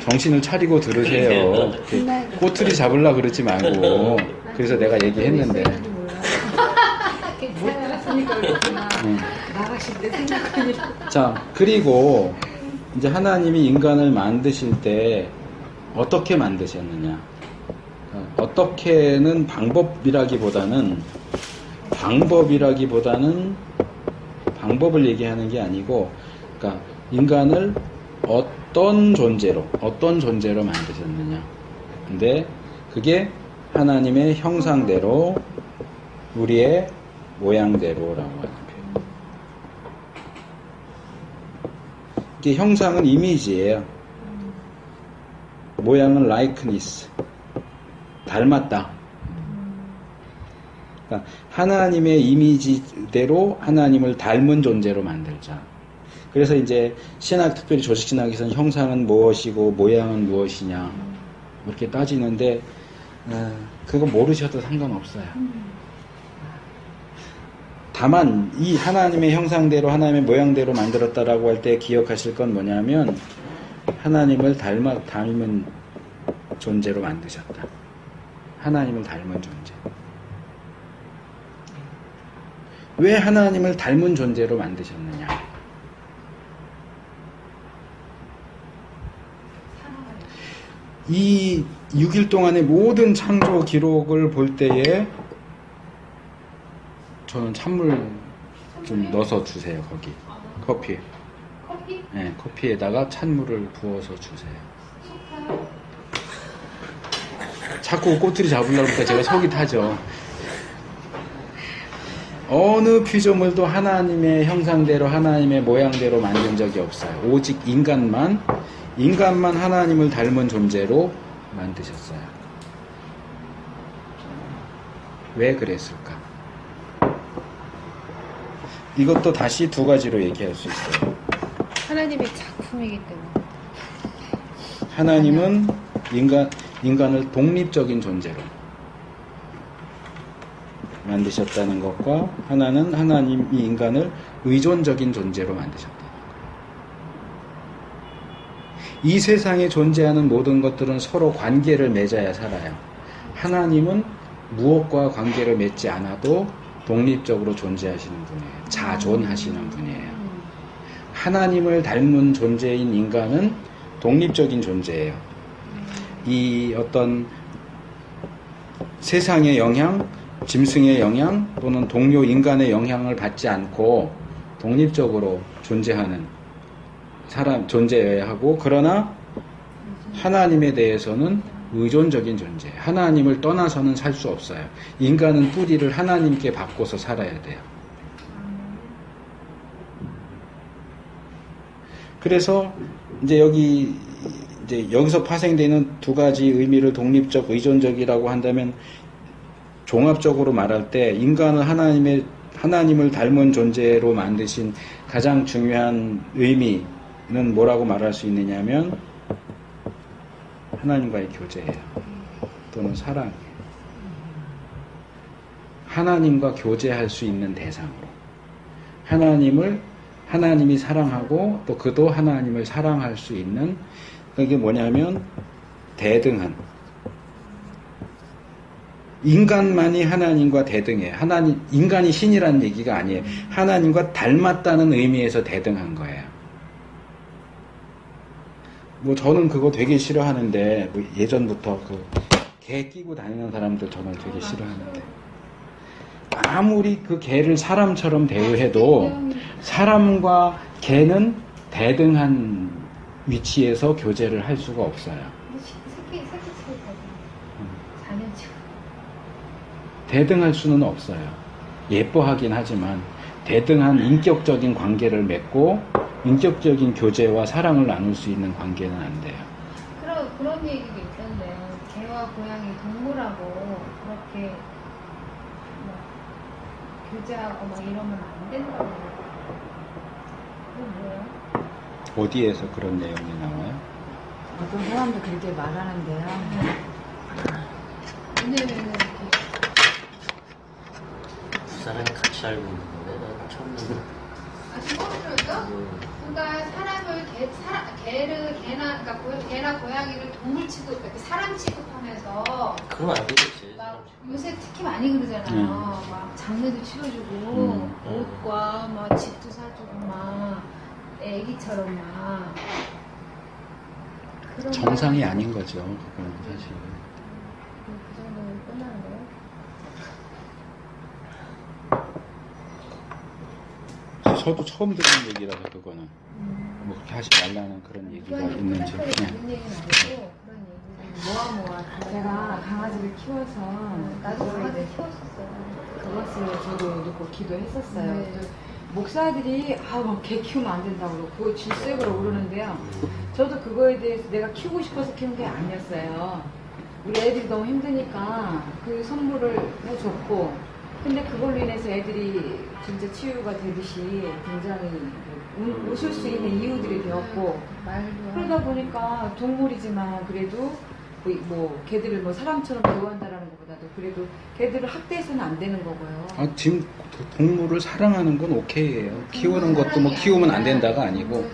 정신을 차리고 들으세요. 이렇게 꼬투리 잡으려고 그러지 말고. 그래서 내가 얘기했는데. 못 들었으니까 그렇구나. 나가실 때 생각하니까. 자, 그리고 이제 하나님이 인간을 만드실 때 어떻게 만드셨느냐. 어떻게는 방법을 얘기하는 게 아니고, 그러니까 인간을 어떤 존재로 만드셨느냐. 근데 그게 하나님의 형상대로, 우리의 모양대로라고 하는 표현. 이게 형상은 이미지예요. 모양은 likeness. 닮았다. 그러니까 하나님의 이미지대로 하나님을 닮은 존재로 만들자. 그래서 이제 신학, 특별히 조직신학에서는 형상은 무엇이고 모양은 무엇이냐 이렇게 따지는데 그거 모르셔도 상관없어요. 다만 이 하나님의 형상대로 하나님의 모양대로 만들었다라고 할 때 기억하실 건 뭐냐면 하나님을 닮은 존재로 만드셨다. 하나님을 닮은 존재. 왜 하나님을 닮은 존재로 만드셨느냐? 이 6일 동안의 모든 창조 기록을 볼 때에 저는 찬물 좀 넣어서 주세요. 거기 커피. 커피? 네, 커피에다가 찬물을 부어서 주세요. 자꾸 꼬투리 잡으려고 하니까 제가 속이 타죠. 어느 피조물도 하나님의 형상대로 하나님의 모양대로 만든 적이 없어요. 오직 인간만 하나님을 닮은 존재로 만드셨어요. 왜 그랬을까? 이것도 다시 두 가지로 얘기할 수 있어요. 하나님의 작품이기 때문에. 하나님은 인간을 독립적인 존재로 만드셨다는 것과 하나는 하나님이 인간을 의존적인 존재로 만드셨다. 이 세상에 존재하는 모든 것들은 서로 관계를 맺어야 살아요. 하나님은 무엇과 관계를 맺지 않아도 독립적으로 존재하시는 분이에요. 자존하시는 분이에요. 하나님을 닮은 존재인 인간은 독립적인 존재예요. 이 어떤 세상의 영향, 짐승의 영향 또는 동료 인간의 영향을 받지 않고 독립적으로 존재하는 사람 존재여야 하고, 그러나 하나님에 대해서는 의존적인 존재. 하나님을 떠나서는 살 수 없어요. 인간은 뿌리를 하나님께 받고서 살아야 돼요. 그래서 이제 여기서 파생되는 두 가지 의미를 독립적, 의존적이라고 한다면, 종합적으로 말할 때 인간은 하나님을 닮은 존재로 만드신 가장 중요한 의미는 뭐라고 말할 수 있느냐면 하나님과의 교제예요. 또는 사랑이에요. 하나님과 교제할 수 있는 대상으로. 하나님이 사랑하고 또 그도 하나님을 사랑할 수 있는, 그게 뭐냐면 대등한. 인간만이 하나님과 대등해요. 인간이 신이라는 얘기가 아니에요. 하나님과 닮았다는 의미에서 대등한 거예요. 저는 그거 되게 싫어하는데, 예전부터 개 끼고 다니는 사람들 저는 되게 싫어하는데, 아무리 그 개를 사람처럼 대우해도 사람과 개는 대등한 위치에서 교제를 할 수가 없어요. 새끼 차이가 자녀치. 대등할 수는 없어요. 예뻐하긴 하지만 대등한 인격적인 관계를 맺고 인격적인 교제와 사랑을 나눌 수 있는 관계는 안 돼요. 그런 얘기도 있던데요. 개와 고양이 동물하고 그렇게 교제하고 막 이러면 안 된다고. 그건 뭐예요? 어디에서 그런 내용이 나와요? 어떤 사람도 그렇게 말하는데요. 왜냐면은 두 사람이 같이 알고 있는 건데 난 처음 듣는. 그러니까 사람을 개나 고양이를 동물 취급, 이렇게 사람 취급하면서 그건 안 되겠지. 막 요새 특히 많이 그러잖아요. 막 장례도 치러주고 옷과 막 집도 사주고 막 애기처럼 막 그런 정상이 아닌 거죠. 그건 사실. 그 정도면 끝나는 거예요? 저도 처음 듣는 얘기라서 그거는 뭐 그렇게 하지 말라는 그런 얘기가 있는지. 그런 얘기는 아니고 그런 얘기 모아 제가 강아지를 키워서 나도 강아지 키웠었어요. 그것을 저도 놓고 기도했었어요. 네. 목사들이 개 키우면 안 된다고 그러고 그거 질색으로 그러는데요. 저도 그거에 대해서 내가 키우고 싶어서 키운 게 아니었어요. 우리 애들이 너무 힘드니까 그 선물을 해줬고, 근데 그걸로 인해서 애들이 진짜 치유가 되듯이 굉장히 웃을 수 있는 이유들이 되었고, 그러다 보니까 동물이지만 그래도 걔들을 사람처럼 대우한다라는 것보다도 그래도 걔들을 학대해서는 안 되는 거고요. 지금 동물을 사랑하는 건 오케이예요. 키우는 것도 키우면 안 된다가 아니고,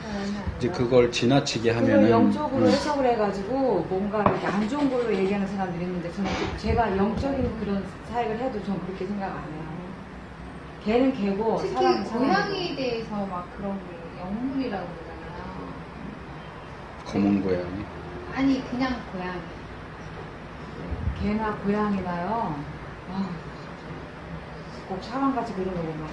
이제 그걸 지나치게 그걸 하면은 영적으로 해석을 해가지고 뭔가 이렇게 안 좋은 걸로 얘기하는 사람들이 있는데, 저는 제가 영적인 그런 사역을 해도 저는 그렇게 생각 안 해요. 개는 개고 특히 사람은 고양이에 대해서 막 그런 게 영물이라고 그러잖아요. 검은 고양이. 아니 그냥 고양이. 개나 고양이나요. 꼭 사람같이 그런 거 보면